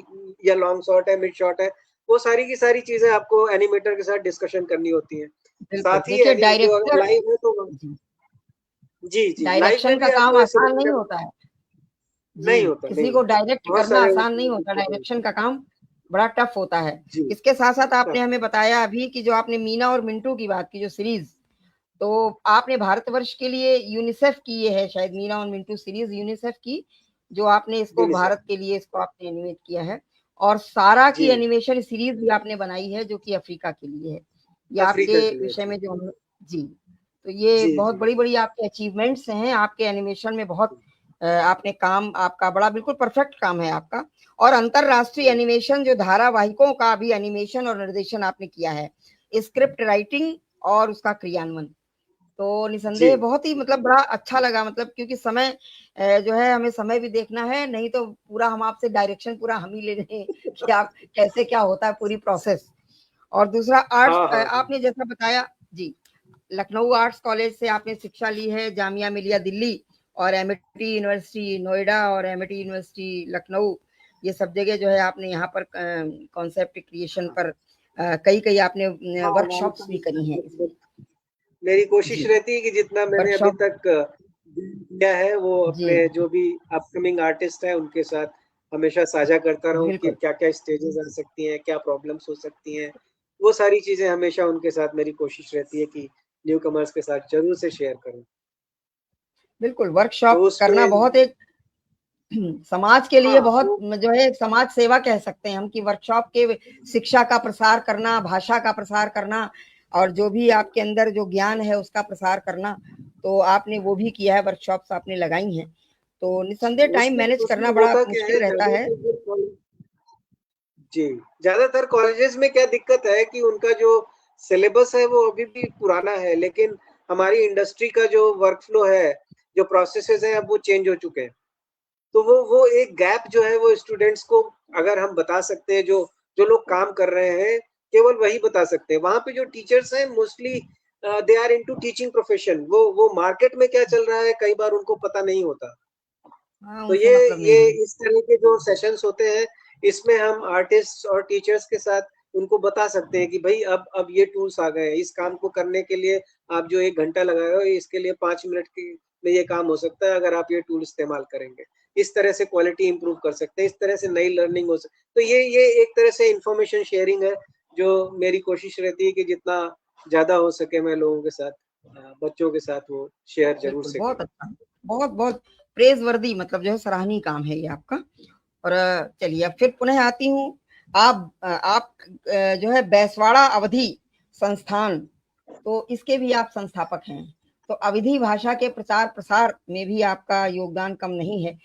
या लॉन्ग शॉट है, मिड शॉट है, वो सारी की सारी चीजें आपको एनिमेटर के साथ डिस्कशन करनी होती है। बिल्कुल, साथ ही देखिए जो अगर डायरेक्टर, लाइव है तो जी, जी जी लाइव में डायरेक्शन का भी काम आपको ऐसे आसान बहुत नहीं सारे होता है जी। नहीं होता, किसी नहीं को होता, डायरेक्ट बहुत करना सारे आसान नहीं होता, डायरेक्शन का काम बड़ा टफ होता है। जी इसके साथ साथ हाँ आपने हमें बताया अभी कि जो आपने मीना और मिंटू की बात की जो सीरीज, तो आपने भारतवर्ष के लिए यूनिसेफ की ये है शायद मीना और मिंटू सीरीज यूनिसेफ की, जो आपने इसको यूनिसेफ भारत के लिए इसको आपने एनिमेट किया है। और सारा की जी एनिमेशन सीरीज भी आपने बनाई है जो कि अफ्रीका के लिए है। ये अफ्रीका आपके के लिए विषय जी में जो जी, तो ये जी बहुत जी बड़ी बड़ी आपके अचीवमेंट्स हैं आपके एनिमेशन में, बहुत आपने काम, आपका बड़ा बिल्कुल परफेक्ट काम है आपका। और अंतरराष्ट्रीय जी एनिमेशन जो धारावाहिकों का भी एनिमेशन और निर्देशन आपने किया है, स्क्रिप्ट राइटिंग और उसका क्रियान्वयन, तो जी निसंदेह बहुत ही मतलब बड़ा अच्छा लगा, मतलब क्योंकि समय जो है हमें समय भी देखना है, नहीं तो पूरा हम आपसे डायरेक्शन पूरा हम ही ले रहे हैं कि आप कैसे क्या होता है पूरी प्रोसेस। और दूसरा आर्ट्स हाँ हाँ हाँ आपने जैसा बताया जी, लखनऊ आर्ट्स कॉलेज से आपने शिक्षा ली है, जामिया मिलिया दिल्ली और एमिटी यूनिवर्सिटी नोएडा और एमिटी यूनिवर्सिटी लखनऊ, ये सब जगह जो है आपने यहाँ पर कॉन्सेप्ट क्रिएशन पर कई कई आपने वर्कशॉप्स भी करी हैं। मेरी कोशिश रहती है कि जितना मैंने अभी तक किया है वो अपने जो भी अपकमिंग आर्टिस्ट हैं उनके साथ हमेशा साझा करता रहूं कि क्या क्या स्टेजेस आ सकती हैं, क्या प्रॉब्लम्स हो सकती हैं, वो सारी चीजें हमेशा उनके साथ मेरी कोशिश रहती है कि न्यू कमर्स के साथ जरूर से शेयर करूं। बिल्कुल, वर्कशॉप करना बहुत एक समाज के लिए बहुत जो है समाज सेवा कह सकते हैं हम कि वर्कशॉप के शिक्षा का प्रसार करना, भाषा का प्रसार करना और जो भी आपके अंदर जो ज्ञान है उसका प्रसार करना, तो आपने वो भी किया है, वर्कशॉप्स आपने लगाई हैं, तो निसंदेह टाइम मैनेज करना बड़ा मुश्किल रहता है। जी, ज्यादातर कॉलेजेस में क्या दिक्कत है कि उनका जो सिलेबस है वो अभी भी पुराना है, लेकिन हमारी इंडस्ट्री का जो वर्कफ्लो है, जो प्रोसेसेस हैं, अब वो चेंज हो चुके हैं। तो वो एक गैप जो है वो स्टूडेंट्स को अगर हम बता सकते हैं, जो लोग काम कर रहे हैं केवल वही बता सकते हैं। वहां पे जो टीचर्स हैं mostly they are into teaching profession, वो मार्केट में क्या चल रहा है कई बार उनको पता नहीं होता। तो ये इस तरह के जो सेशंस होते हैं इसमें हम आर्टिस्ट और टीचर्स के साथ उनको बता सकते हैं कि भाई अब ये टूल्स आ गए हैं, इस काम को करने के लिए आप जो 1 घंटा लगा रहे हो इसके लिए 5 मिनट में ये काम हो सकता है अगर आप ये टूल इस्तेमाल करेंगे। इस तरह से क्वालिटी इंप्रूव कर सकते हैं, इस तरह से नई लर्निंग हो सकती। तो ये एक तरह से इंफॉर्मेशन शेयरिंग है जो मेरी कोशिश रहती है कि जितना ज्यादा हो सके मैं लोगों के साथ, बच्चों के साथ वो शेयर जरूर से बहुत अच्छा, बहुत बहुत प्रेज वर्दी, मतलब जो है सराहनीय काम है ये आपका। और चलिए अब फिर पुनः आती हूँ, आप जो है बैसवाड़ा अवधी संस्थान, तो इसके भी आप संस्थापक हैं, तो अवधी भाषा के प्रचार प्रसार में भी आपका योगदान कम नहीं है।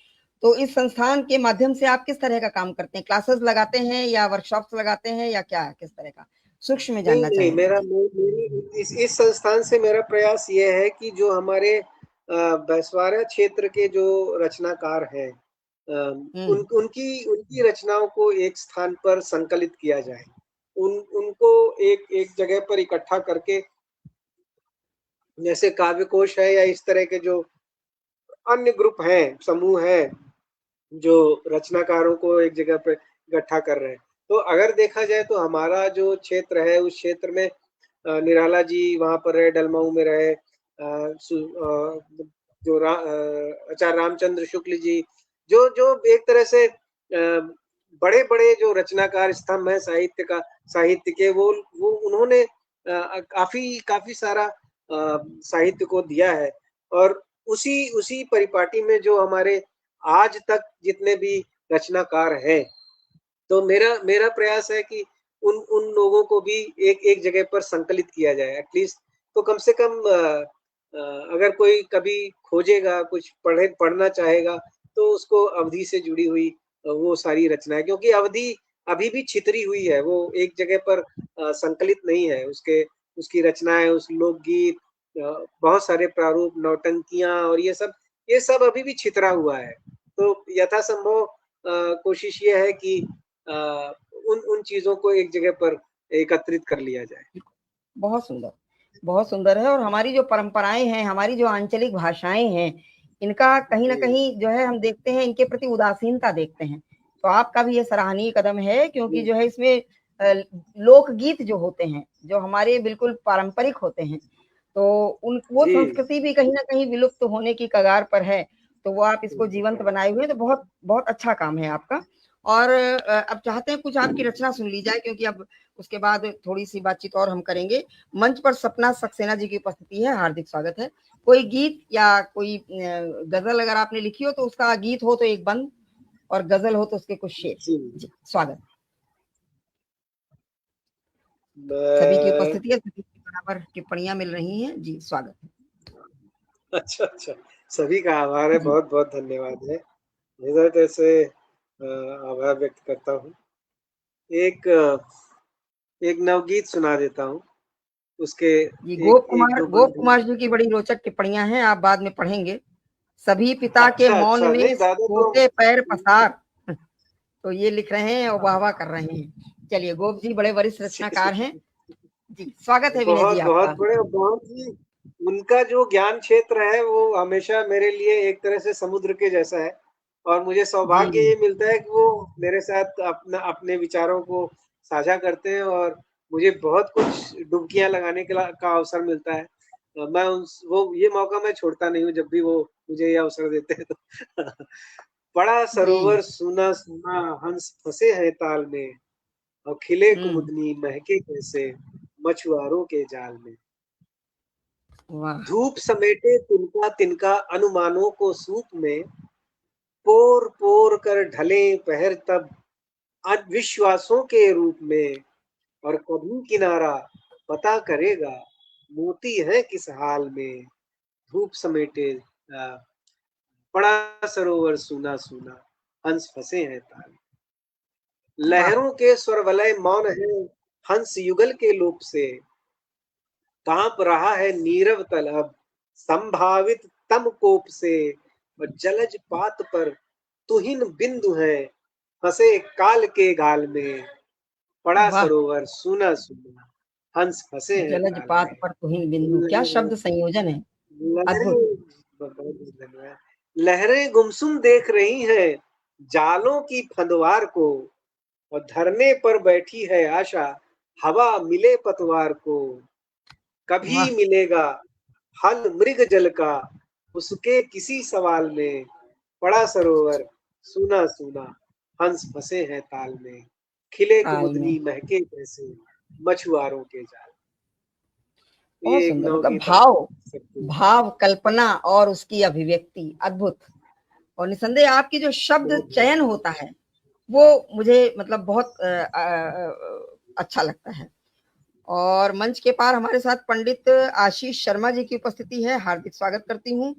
तो इस संस्थान के माध्यम से आप किस तरह का काम करते हैं? क्लासेस लगाते हैं या वर्कशॉप्स लगाते हैं या क्या, किस तरह का सूक्ष्म में जानना नहीं, मेरा इस संस्थान से मेरा प्रयास ये है कि जो हमारे बैसवाड़ा क्षेत्र के जो रचनाकार हैं उनकी रचनाओं को एक स्थान पर संकलित किया जाए, उनको एक जगह पर इकट्ठा करके, जैसे काव्य कोश है या इस तरह के जो अन्य ग्रुप हैं, समूह हैं जो रचनाकारों को एक जगह पर इकट्ठा कर रहे हैं। तो अगर देखा जाए तो हमारा जो क्षेत्र है उस क्षेत्र में निराला जी वहां पर रहे, डलमऊ में रहे, जो आचार्य रामचंद्र शुक्ल जी, जो एक तरह से बड़े बड़े जो रचनाकार स्तंभ है साहित्य के, वो उन्होंने काफी सारा साहित्य को दिया है। और उसी परिपाटी में जो हमारे आज तक जितने भी रचनाकार हैं, तो मेरा प्रयास है कि उन लोगों को भी एक जगह पर संकलित किया जाए एटलीस्ट। तो कम से कम अगर कोई कभी खोजेगा, कुछ पढ़ना चाहेगा, तो उसको अवधि से जुड़ी हुई वो सारी रचनाएं, क्योंकि अवधि अभी भी छितरी हुई है, वो एक जगह पर संकलित नहीं है। उसकी रचनाएं, उस लोकगीत, बहुत सारे प्रारूप, नौटंकियां और ये सब अभी भी छितरा हुआ है। तो यथासंभव कोशिश ये है कि उन चीजों को एक जगह पर एकत्रित कर लिया जाए। बहुत सुंदर, बहुत सुंदर है। और हमारी जो परंपराएं हैं, हमारी जो आंचलिक भाषाएं हैं, इनका कहीं ना कहीं जो है हम देखते हैं इनके प्रति उदासीनता देखते हैं। तो आपका भी ये सराहनीय कदम है, क्योंकि जो है इसमें लोकगीत जो होते हैं, जो हमारे बिल्कुल पारंपरिक होते हैं, तो वो संस्कृति भी कहीं ना कहीं विलुप्त होने की कगार पर है। तो वो आप इसको जीवंत बनाए हुए, तो बहुत बहुत अच्छा काम है आपका। और अब चाहते हैं कुछ आपकी रचना सुन ली जाए, क्योंकि अब उसके बाद थोड़ी सी बातचीत और हम करेंगे। मंच पर सपना सक्सेना जी की उपस्थिति है, हार्दिक स्वागत है। कोई गीत या कोई गजल अगर आपने लिखी हो तो उसका गीत हो तो एक बंद, और गजल हो तो उसके कुछ शेर। जी, स्वागत। सभी की उपस्थिति है, सभी की बराबर टिप्पणियां मिल रही हैं। जी, स्वागत है। अच्छा, सभी का आभार है, बहुत बहुत धन्यवाद है। हृदय से आभार व्यक्त करता हूँ। एक नवगीत सुना देता हूँ, उसके गोप कुमार जी की बड़ी रोचक टिप्पणियां हैं, आप बाद में पढ़ेंगे। सभी पिता के मौन में होते पैर पसार, तो ये लिख रहे हैं और वाह वाह कर रहे हैं। चलिए, गोप जी बड़े वरिष्ठ रचनाकार हैं, जी, स्वागत है विनय जी बहुत बहुत आपका। बड़े और बहुत ही उनका जो ज्ञान क्षेत्र है वो हमेशा मेरे लिए एक तरह से समुद्र के जैसा है और मुझे सौभाग्य जी, ये मिलता है कि वो मेरे साथ अपने विचारों को साझा करते हैं और मुझे बहुत कुछ डुबकियां लगाने का अवसर मिलता है। मैं वो ये मौका मैं छोड़ता नहीं हूँ जब भी वो मुझे ये अवसर देते हैं तो बड़ा जी। सरोवर सूना सूना हंस फंसे हैं ताल में और खिले हुँ, कुमुदनी महके कैसे मछुआरों के जाल में। वाह! धूप समेटे तिनका तिनका अनुमानों को सूप में पोर पोर कर ढले पहर तब अविश्वासों के रूप में और कभी किनारा पता करेगा मोती है किस हाल में। धूप समेटे बड़ा सरोवर सूना सूना हंस फंसे हैं ताल। वाह! लहरों के स्वर वलय मौन है हंस युगल के लोप से कांप रहा है नीरव तल अब संभावित तम कोप से और जलज पात पर तुहिन बिंदु है फंसे काल के गाल में बड़ा वाह! सरोवर सूना सूना हंस फंसे हैं जलज ताल पात में। पर तुहिन बिंदु, क्या शब्द संयोजन है, अद्भुत। लहरें बहुत धन्यवाद। लहरें गुमसुम देख रही हैं जालों की फंदवार को और धरने पर बैठी है आशा हवा मिले पतवार को कभी वाह! मिलेगा हल मृग जल का उसके किसी सवाल में पड़ा सरोवर सूना सूना हंस फंसे हैं ताल में खिले ताल में, कुमुदनी महके कैसे मछुआरों के जाल। बहुत ये एक सुंदर मतलब नवगीत आप भाव, सकते हैं। भाव, कल्पना और उसकी अभिव्यक्ति अद्भुत। और निसंदेह आपकी जो शब्द बहुत बहुत चयन होता है, वो मुझे मतलब बहुत अच्छा लगता है। और मंच के पार हमारे साथ पंडित आशीष शर्मा जी की उपस्थिति है, हार्दिक स्वागत करती हूँ।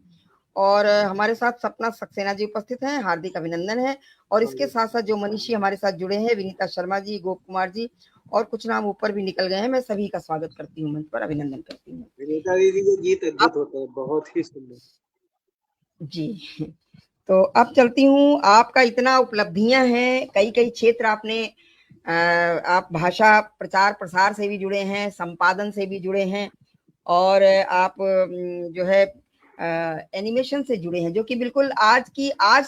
और हमारे साथ सपना सक्सेना जी उपस्थित हैं, हार्दिक अभिनंदन है। और इसके बहुत। साथ-साथ जो मनीषी हमारे साथ जुड़े हैं, विनीता शर्मा जी, गोप कुमार जी और कुछ नाम ऊपर भी निकल गए हैं। मैं सभी का स्वागत करती हूँ मंच पर, अभिनंदन करती हूँ। विनीता दीदी के गीत अब अद्भुत होते हैं, बहुत ही सुंदर। जी, तो अब चलती हूँ, आपका इतना उपलब्धियाँ हैं, कई-कई क्षेत्र आपने आप भाषा प्रचार-प्रसार से भी जुड़े हैं, संपादन से भी जुड़े हैं और आप जो है एनिमेशन से जुड़े हैं, जो कि बिल्कुल आज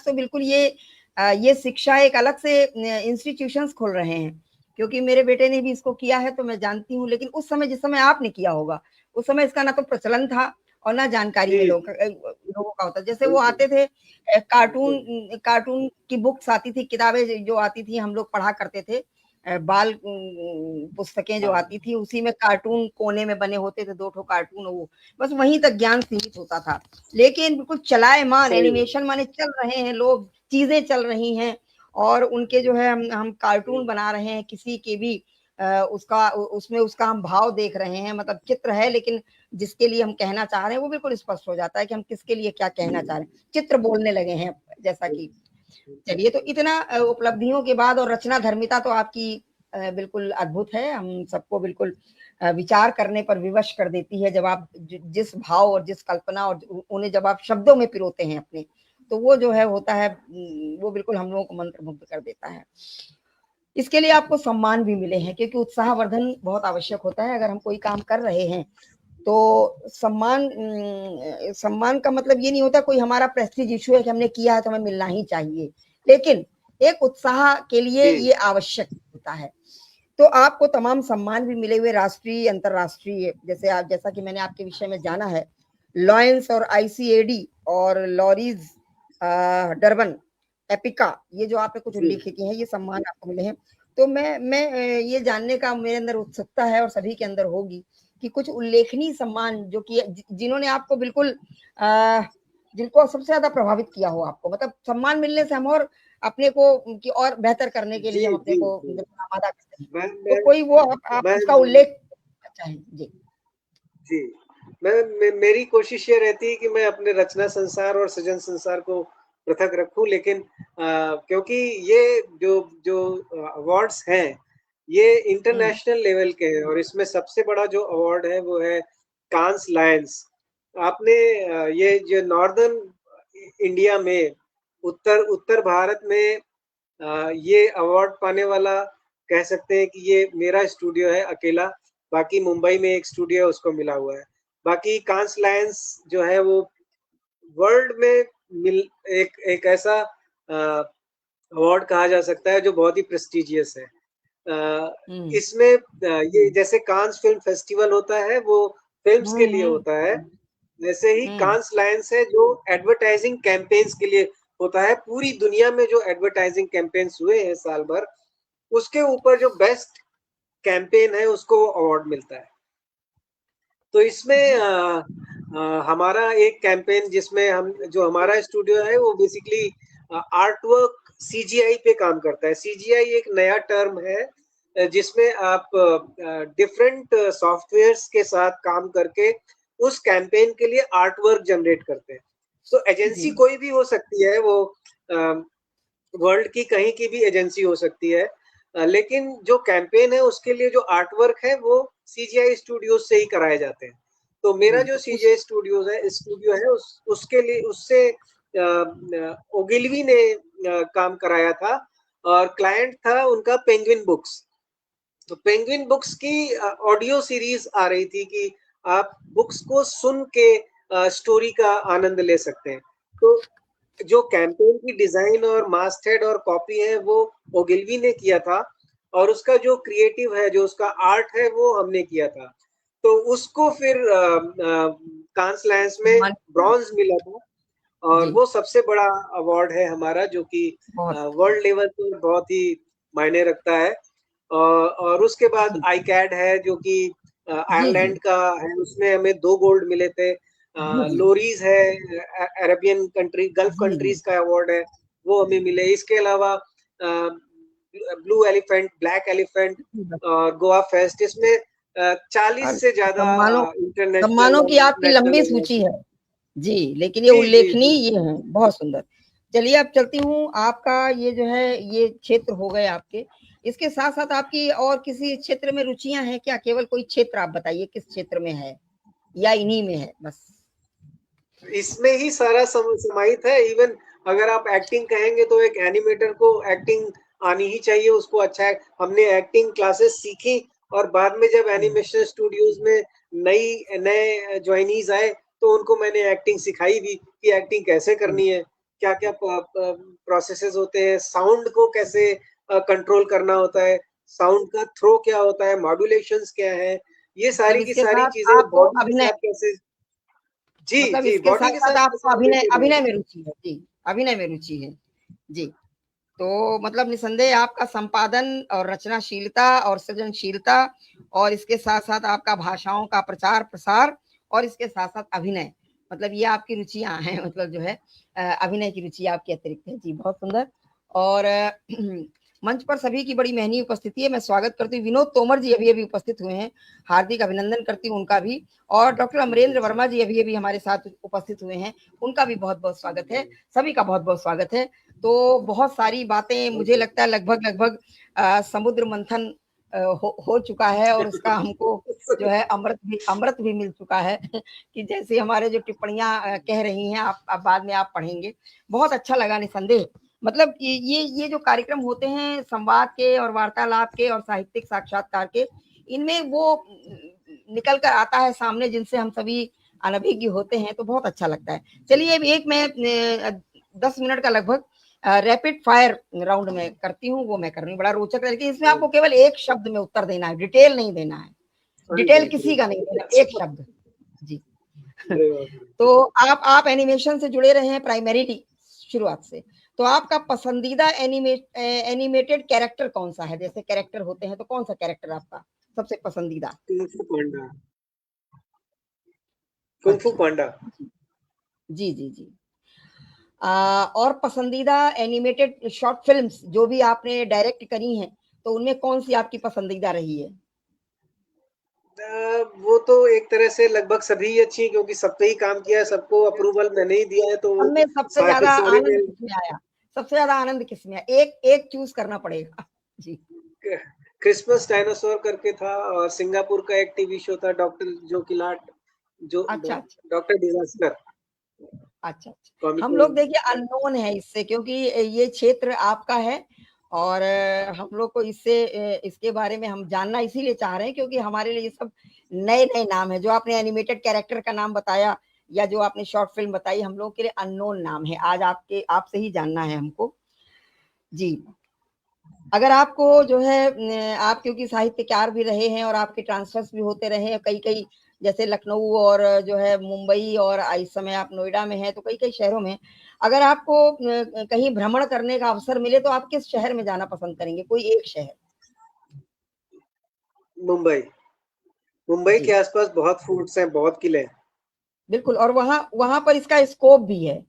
तो बिल्कुल ये शिक्षा एक अलग से इंस्टीट्यूशंस खोल रहे हैं, क्योंकि मेरे बेटे ने भी इसको किया है तो मैं जानती हूँ। लेकिन उस समय जिस समय आपने किया होगा, उस समय इसका ना तो प्रचलन था और ना जानकारी में जी, जी, लोगों का होता। जैसे वो बिल्कुल, आते थे बिल्कुल। कार्टून की बुक्स आती थी, किताबें जो आती थी हम लोग पढ़ा करते थे। बाल पुस्तकें जो हाँ, आती थी उसी में कार्टून कोने में बने होते थे, 2 ठो कार्टून वो बस वहीं तक ज्ञान सीमित होता था। लेकिन बिल्कुल चलाएमान सही बात। एनिमेशन माने चल रहे हैं लोग, चीज़ें चल रही हैं और उनके जो है हम सही कार्टून बात। बना रहे हैं किसी के भी उसमें उसका हम भाव देख रहे हैं मतलब चित्र है लेकिन जिसके लिए हम कहना चाह रहे हैं वो बिल्कुल स्पष्ट हो जाता है कि हम किसके लिए क्या कहना चाह रहे हैं। चित्र बोलने लगे हैं जैसा बिल्कुल, कि चलिए तो इतना उपलब्धियों के बाद और रचना धर्मिता तो आपकी बिल्कुल अद्भुत है। हम सबको बिल्कुल विचार करने पर विवश कर देती है जब आप जिस भाव और जिस कल्पना और उन्हें जब आप शब्दों में पिरोते हैं अपने, तो वो जो है होता है वो बिल्कुल हम लोगों को मंत्रमुग्ध कर देता है। इसके लिए आपको सम्मान भी मिले हैं क्योंकि उत्साहवर्धन बहुत आवश्यक होता है अगर हम कोई काम कर रहे हैं तो सम्मान का मतलब ये नहीं होता कोई हमारा प्रेस्टीज इश्यू है कि हमने किया है तो हमें मिलना ही चाहिए। लेकिन एक उत्साह के लिए जी, ये आवश्यक होता है। तो आपको तमाम सम्मान भी मिले हुए राष्ट्रीय, अंतर्राष्ट्रीय जैसा कि मैंने आपके विषय में जाना है, लॉयंस और आईसीएडी और लॉरीज़ डर्बन, एपिका ये जो आपने कुछ जी, उल्लेख किए हैं, ये सम्मान आपको मिले हैं। तो मैं ये जानने का मेरे अंदर उत्सुकता है और सभी के अंदर होगी कि कुछ उल्लेखनीय सम्मान जो कि जिन्होंने आपको बिल्कुल अ, जिनको सबसे ज़्यादा प्रभावित किया हो आपको मतलब सम्मान मिलने से हम और अपने को कि और बेहतर करने के लिए जी, हम अपने जी, को जी। जब आमादा करते हैं। मैं तो मैं कोई वो आप मैं उसका उल्लेख करना चाहें? जी। जी, मेरी कोशिश ये रहती है कि मैं अपने रचना संसार और सृजन संसार को पृथक रखूँ लेकिन क्योंकि ये जो जो अवार्ड्स हैं, ये हुँ, इंटरनेशनल लेवल के हैं और इसमें सबसे बड़ा जो अवार्ड है वो है कांस लायंस। आपने ये जो नॉर्दर्न इंडिया में उत्तर उत्तर भारत में ये अवार्ड पाने वाला कह सकते हैं कि ये मेरा स्टूडियो है अकेला बाकी मुंबई में एक स्टूडियो है उसको मिला हुआ है। बाकी कांस लायंस जो है वो वर्ल्ड में मिल एक एक ऐसा अवार्ड कहा जा सकता है जो बहुत ही प्रेस्टिजियस है। इसमें ये जैसे कांस फिल्म फेस्टिवल होता है वो फिल्म्स के लिए होता है, वैसे ही कांस लायंस है जो एडवर्टाइजिंग कैंपेन्स के लिए होता है। पूरी दुनिया में जो एडवर्टाइजिंग कैंपेन्स हुए हैं साल भर, उसके ऊपर जो बेस्ट कैंपेन है उसको अवार्ड मिलता है। तो इसमें हमारा एक कैंपेन जिसमें हम जो हमारा स्टूडियो है वो बेसिकली आर्ट वर्क सीजीआई पे काम करता है। सीजीआई एक नया टर्म है जिसमें आप डिफरेंट सॉफ्टवेयर्स के साथ काम करके उस कैंपेन के लिए आर्ट वर्क जनरेट करते हैं। तो एजेंसी कोई भी हो सकती है, वो वर्ल्ड की कहीं की भी एजेंसी हो सकती है, लेकिन जो कैंपेन है उसके लिए जो आर्ट वर्क है वो सीजीआई स्टूडियोज से ही कराए जाते हैं। तो मेरा जो सीजीआई स्टूडियो है उसके लिए उससे ओगिलवी ने काम कराया था और क्लाइंट था उनका पेंगुइन बुक्स। तो पेंगुइन बुक्स की ऑडियो सीरीज आ रही थी कि आप बुक्स को सुन के स्टोरी का आनंद ले सकते हैं। तो जो कैंपेन की डिजाइन और मास्टहेड और कॉपी है वो ओगिलवी ने किया था और उसका जो क्रिएटिव है, जो उसका आर्ट है, वो हमने किया था। तो उसको फिर कांस लायंस में ब्रॉन्ज मिला था और वो सबसे बड़ा अवार्ड है हमारा, जो कि वर्ल्ड लेवल पर बहुत ही मायने रखता है। और उसके बाद आईकैड है जो कि आयरलैंड का है, उसमें हमें 2 गोल्ड मिले थे। लोरीज है, अरेबियन कंट्री गल्फ कंट्रीज का अवार्ड है, वो हमें मिले। इसके अलावा ब्लू एलिफेंट, ब्लैक एलिफेंट और गोवा फेस्ट, इसमें 40 से ज्यादा इंटरनेशनल सम्मानों की आपकी लंबी सूची है जी, लेकिन ये उल्लेखनीय ये है, बहुत सुंदर। चलिए अब चलती हूँ, आपका ये जो है ये क्षेत्र हो गए आपके, इसके साथ साथ आपकी और किसी क्षेत्र में रुचियां हैं क्या? केवल कोई क्षेत्र आप बताइए किस क्षेत्र में है या इन्हीं में है बस? इसमें ही सारा समाहित है। इवन अगर आप एक्टिंग कहेंगे तो एक एनिमेटर को एक्टिंग आनी ही चाहिए, उसको अच्छा है। हमने एक्टिंग क्लासेस सीखी और बाद में जब एनिमेशन स्टूडियोज में नए ज्वाइनीज आए तो उनको मैंने एक्टिंग सिखाई भी कि एक्टिंग कैसे करनी है, क्या क्या प्रोसेसेस होते हैं, साउंड को कैसे कंट्रोल करना होता है, साउंड का थ्रो क्या होता है, मॉड्यूलेशंस क्या है, ये सारी की सारी चीजें बॉडी के साथ कैसे। जी मतलब जी, इसके बॉडी साथ के साथ साथ आपको अभिनय में रुचि है जी, अभिनय में रुचि है जी। तो मतलब निसंदेह आपका संपादन और रचनाशीलता और सृजनशीलता और इसके साथ साथ आपका भाषाओं का प्रचार प्रसार और इसके साथ साथ अभिनय, मतलब ये आपकी रुचियां हैं, मतलब जो है अभिनय की रुचि आपकी अतिरिक्त है जी, बहुत सुंदर। और मंच पर सभी की बड़ी मेहनती उपस्थिति है, मैं स्वागत करती हूँ। विनोद तोमर जी अभी अभी उपस्थित हुए हैं, हार्दिक अभिनंदन करती हूँ उनका भी। और डॉक्टर अमरेंद्र वर्मा जी अभी अभी हमारे साथ उपस्थित हुए हैं, उनका भी बहुत बहुत स्वागत है, सभी का बहुत बहुत स्वागत है। तो बहुत सारी बातें मुझे लगता है लगभग समुद्र मंथन हो चुका है और उसका हमको जो है अमृत भी मिल चुका है कि जैसे हमारे जो टिप्पणियां कह रही हैं आप बाद में आप पढ़ेंगे। बहुत अच्छा लगा निसंदेह, मतलब ये जो कार्यक्रम होते हैं संवाद के और वार्तालाप के और साहित्यिक साक्षात्कार के, इनमें वो निकल कर आता है सामने जिनसे हम सभी अनभिज्ञ होते हैं, तो बहुत अच्छा लगता है। चलिए एक मैं 10 मिनट का लगभग रैपिड फायर राउंड में करती हूँ, वो मैं कर रही हूँ, बड़ा रोचक है, लेकिन इसमें आपको केवल एक शब्द में उत्तर देना है, डिटेल नहीं देना है, डिटेल किसी का नहीं देना, एक शब्द जी। तो आप एनिमेशन से जुड़े रहे हैं प्राइमरीली शुरुआत से, तो आपका पसंदीदा एनिमेटेड कैरेक्टर कौन सा है? जैसे कैरेक्टर होते हैं तो कौन सा कैरेक्टर आपका सबसे पसंदीदा? कुंग फू पांडा। जी जी जी। और पसंदीदा एनिमेटेड शॉर्ट फिल्म्स जो भी आपने डायरेक्ट करी हैं, तो उनमें कौन सी आपकी पसंदीदा रही है? वो तो एक तरह से लगभग सभी अच्छी, क्योंकि सब पे ही काम किया है, सबको अप्रूवल मैंने ही दिया है, तो वो हमें सबसे ज्यादा सारी आनंद किसमें आया? सबसे ज्यादा आनंद किसमें आया? एक चूज करना पड़ेगा जी। क्रिसमस डायनासोर करके था और सिंगापुर का एक टीवी शो था डॉक्टर जो किलाट, जो अच्छा डॉक्टर डिजास्टर। अच्छा, हम लोग देखिए अननोन है इससे, क्योंकि ये क्षेत्र आपका है और हम लोग को इसके बारे में हम जानना इसीलिए चाह रहे हैं क्योंकि हमारे लिए ये सब नए नए नाम है। जो आपने एनिमेटेड कैरेक्टर का नाम बताया या जो आपने शॉर्ट फिल्म बताई, हम लोग के लिए अननोन नाम है। आज आपसे ही जानना है हमको। जी, अगर आपको जो है आप क्योंकि साहित्यकार भी रहे हैं और आपके ट्रांसफर्स भी होते रहे हैं कई कई, जैसे लखनऊ और जो है मुंबई, और इस समय आप नोएडा में हैं, तो कई कई शहरों में अगर आपको कहीं भ्रमण करने का अवसर मिले तो आप किस शहर में जाना पसंद करेंगे? कोई एक शहर। मुंबई। मुंबई जी के आसपास बहुत फोर्ट्स हैं, बहुत किले हैं। बिल्कुल, और वहां वहां पर इसका स्कोप भी है।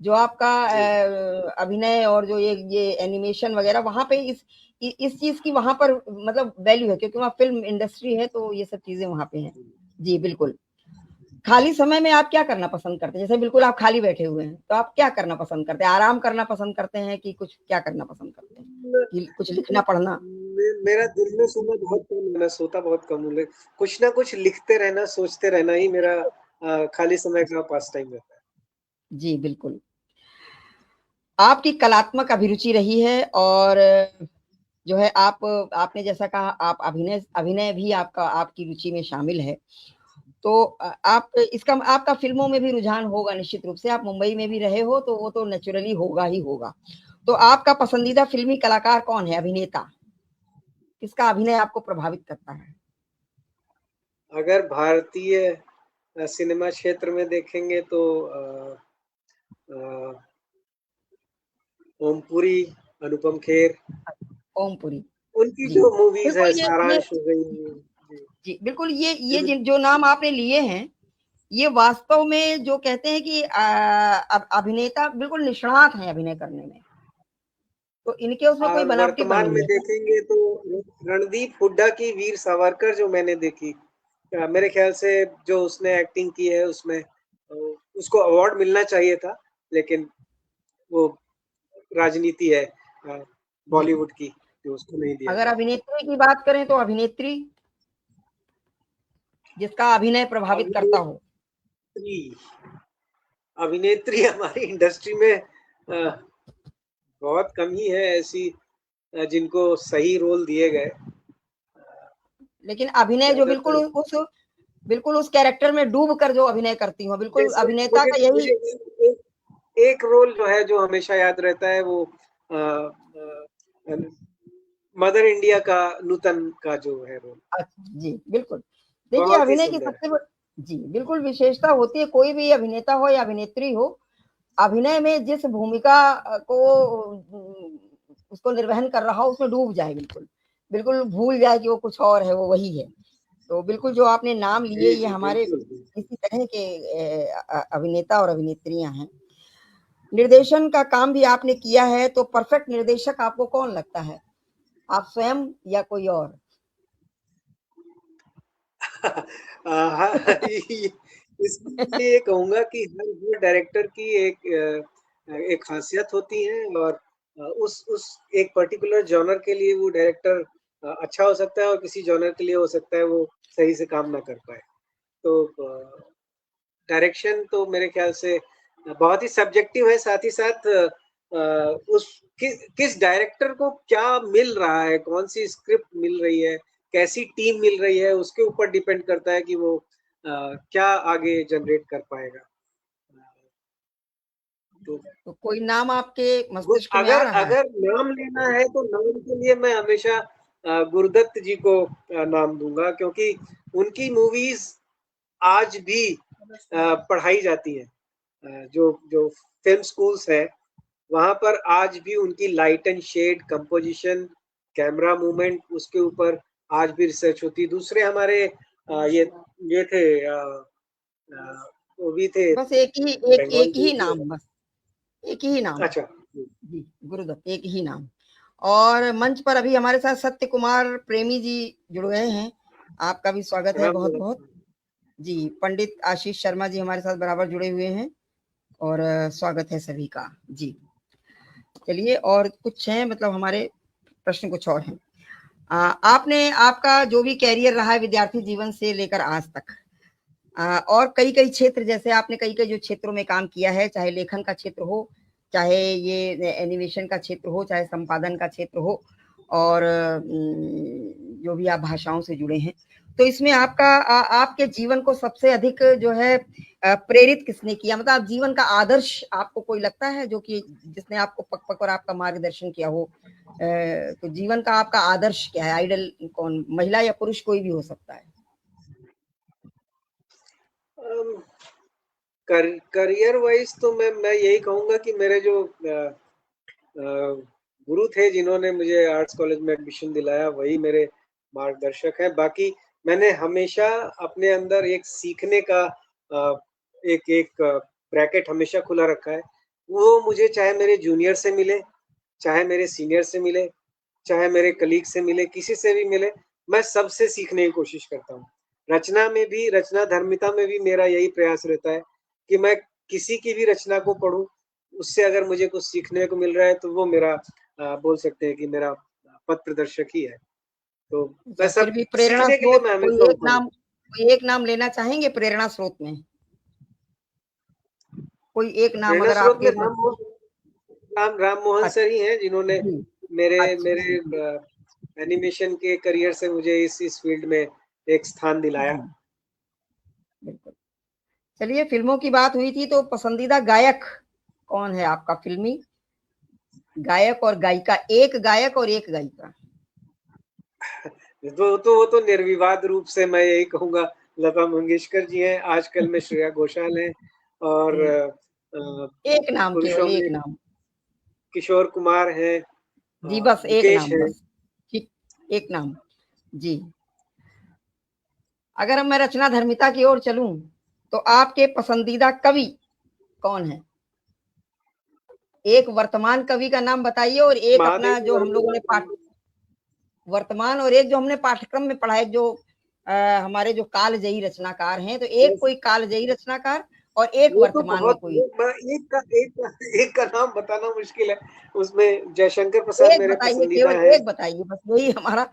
जो आपका जी अभिनय और जो ये एनिमेशन वगैरह वहां पे इस चीज की वहां पर मतलब वैल्यू है, क्योंकि वहां फिल्म इंडस्ट्री है, तो ये सब चीजें वहां पे हैं। जी बिल्कुल। खाली समय में आप क्या करना पसंद करते हैं? जैसे बिल्कुल आप खाली बैठे हुए हैं तो आप क्या करना पसंद करते हैं? आराम करना पसंद करते हैं कि कुछ क्या करना पसंद करते हैं? कि कुछ लिखना पढ़ना? मेरा दिन में सोना बहुत कम है, मैं सोता बहुत कम हूँ। कुछ ना कुछ लिखते रहना, सोचते रहना ही मेरा खाली समय का पास टाइम रहता है। जी बिल्कुल। आपकी कलात्मक अभिरुचि रही है, और जो है आपने जैसा कहा आप अभिनय अभिनय भी आपकी रुचि में शामिल है। तो आप इसका आपका फिल्मों में भी रुझान होगा निश्चित रूप से। आप मुंबई में भी रहे हो तो वो तो नेचुरली होगा ही होगा। तो आपका पसंदीदा फिल्मी कलाकार कौन है, अभिनेता? किसका अभिनय आपको प्रभावित करता है? अगर भारतीय सिनेमा क्षेत्र में देखेंगे तो ओमपुरी, अनुपम खेर, ओमपुरी। उनकी जी जो मूवीज है, बिल्कुल, ये सारांश हो गई। जी जी बिल्कुल, ये जो नाम आपने लिए हैं, ये वास्तव में जो कहते हैं कि अभिनेता बिल्कुल निष्णात हैं अभिनय करने में। तो इनके उसमें कोई और बनावटीपन वर्तमान नहीं में है। देखेंगे तो रणदीप हुड्डा की वीर सावरकर जो मैंने देखी, मेरे ख्याल से जो उसने एक्टिंग की है उसमें उसको अवार्ड मिलना चाहिए था, लेकिन वो राजनीति है जी, बॉलीवुड की, जो उसको नहीं दिया अगर गया। अभिनेत्री की बात करें तो अभिनेत्री जिसका अभिनय प्रभावित करता हो। अभिनेत्री अभिनेत्री हमारी इंडस्ट्री में बहुत कम ही है ऐसी जिनको सही रोल दिए गए। लेकिन अभिनय जो ज्यादातर बिल्कुल उस कैरेक्टर में डूब कर जो अभिनय करती हो, बिल्कुल जैसे अभिनेता मुझे का यही। मुझे एक रोल जो है जो हमेशा याद रहता है, वो मदर इंडिया का नूतन का जो है रोल, जी बिल्कुल। देखिए बहुत ही अभिनय की सुंदर है। जी बिल्कुल विशेषता होती है, कोई भी अभिनेता हो या अभिनेत्री हो, अभिनय में जिस भूमिका को उसको निर्वहन कर रहा हो उसमें डूब जाए, बिल्कुल बिल्कुल भूल जाए कि वो कुछ और है, वो वही है। तो बिल्कुल जो आपने नाम लिए जी ये जी हमारे बिल्कुल। इसी तरह के अभिनेता और अभिनेत्रियां हैं। निर्देशन का काम भी आपने किया है, तो परफेक्ट निर्देशक आपको कौन लगता है? आप स्वयं या कोई और? हाँ, इसमें ये कहूंगा कि हर डायरेक्टर की एक खासियत होती है, और उस एक पर्टिकुलर जॉनर के लिए वो डायरेक्टर अच्छा हो सकता है, और किसी जॉनर के लिए हो सकता है वो सही से काम ना कर पाए। तो डायरेक्शन तो मेरे ख्याल से बहुत ही सब्जेक्टिव है, साथ ही साथ उस किस डायरेक्टर को क्या मिल रहा है, कौन सी स्क्रिप्ट मिल रही है, कैसी टीम मिल रही है, उसके ऊपर डिपेंड करता है कि वो क्या आगे जनरेट कर पाएगा। तो तो कोई नाम आपके मस्तिष्क में आ अगर रहा है? अगर नाम लेना है तो नाम के लिए मैं हमेशा गुरुदत्त जी को नाम दूंगा, क्योंकि उनकी मूवीज आज भी पढ़ाई जाती हैं। जो जो फिल्म स्कूल्स है, वहां पर आज भी उनकी light and shade, composition, camera movement, उसके ऊपर आज भी रिसर्च होती है। दूसरे हमारे ये थे वो भी थे बस बंगाल एक से ही ही थे। नाम, बस एक ही नाम। अच्छा। जी गुरुदत्त, एक ही नाम। और मंच पर अभी हमारे साथ सत्य कुमार प्रेमी जी जुड़ गए हैं। आपका भी स्वागत है प्रणाम बहुत प्रणाम। बहुत। जी, पंडित आशीष शर्मा जी हमारे साथ बराबर जुड़े हुए हैं, और स्वागत है सभी का। जी चलिए, और कुछ हैं, मतलब हमारे प्रश्न कुछ और हैं। आपने आपका जो भी कैरियर रहा है विद्यार्थी जीवन से लेकर आज तक, और कई कई क्षेत्र, जैसे आपने कई कई जो क्षेत्रों में काम किया है, चाहे लेखन का क्षेत्र हो, चाहे ये एनिमेशन का क्षेत्र हो, चाहे संपादन का क्षेत्र हो, और जो भी आप भाषाओं से जुड़े हैं, तो इसमें आपके जीवन को सबसे अधिक जो है प्रेरित किसने किया? मतलब आप जीवन का आदर्श आपको कोई लगता है जो कि जिसने आपको पक पक और आपका मार्गदर्शन किया हो? तो जीवन का आपका आदर्श क्या है? आइडल कौन, महिला या पुरुष, कोई भी हो सकता है? करियर वाइज तो मैं यही कहूंगा कि मेरे जो गुरु थे जिन्होंने मुझे आर्ट्स कॉलेज में एडमिशन दिलाया, वही मेरे मार्गदर्शक हैं। बाकी मैंने हमेशा अपने अंदर एक सीखने का एक ब्रैकेट हमेशा खुला रखा है। वो मुझे चाहे मेरे जूनियर से मिले, चाहे मेरे सीनियर से मिले, चाहे मेरे कलीग से मिले, किसी से भी मिले, मैं सबसे सीखने की कोशिश करता हूँ। रचना में भी, रचना धर्मिता में भी मेरा यही प्रयास रहता है कि मैं किसी की भी रचना को पढूं, उससे अगर मुझे कुछ सीखने को मिल रहा है तो वो मेरा बोल सकते हैं कि मेरा पथ प्रदर्शक ही है। तो मैं फिर सब भी प्रेरणा सीखने के लिए स्रोत मैं हमेशा ओपन हूँ। कोई एक नाम लेना चाहेंगे प्रेरणा स्रोत में? कोई एक नाम प्रेरणा अगर स्रोत में आपके राम मोहन सर ही हैं जिन्होंने जी, मेरे अच्छा, मेरे एनिमेशन के करियर से मुझे इस फील्ड में एक स्थान दिलाया। जी, बिल्कुल। चलिए, फ़िल्मों की बात हुई थी तो पसंदीदा गायक कौन है आपका फ़िल्मी? गायक और गायिका, एक गायक और एक गायिका। वो तो निर्विवाद रूप से मैं यही कहूँगा, लता मंगेशकर जी हैं, आजकल में श्रेया घोषाल हैं, और जी, एक नाम, पुरुषों केवल एक में नाम। किशोर कुमार हैं, जी, बस एक मुकेश नाम हैं। बस। ठीक, एक नाम। जी। अगर अब मैं रचना धर्मिता की ओर चलूँ, तो आपके पसंदीदा कवि कौन हैं? एक वर्तमान कवि का नाम बताइए और एक अपना महादेवी जो हम लोगों ने वर्मा। वर्तमान, और एक जो हमने पाठ्यक्रम में पढ़ा है, जो हमारे जो कालजयी रचनाकार हैं, तो एक कोई कालजयी रचनाकार और एक वो तो वर्तमान में बहुत, कोई। एक का नाम बताना मुश्किल है। उसमें जयशंकर प्रसाद एक मेरे बताइए, पसंदीदा केवल है। एक बताइए, बस यही हमारा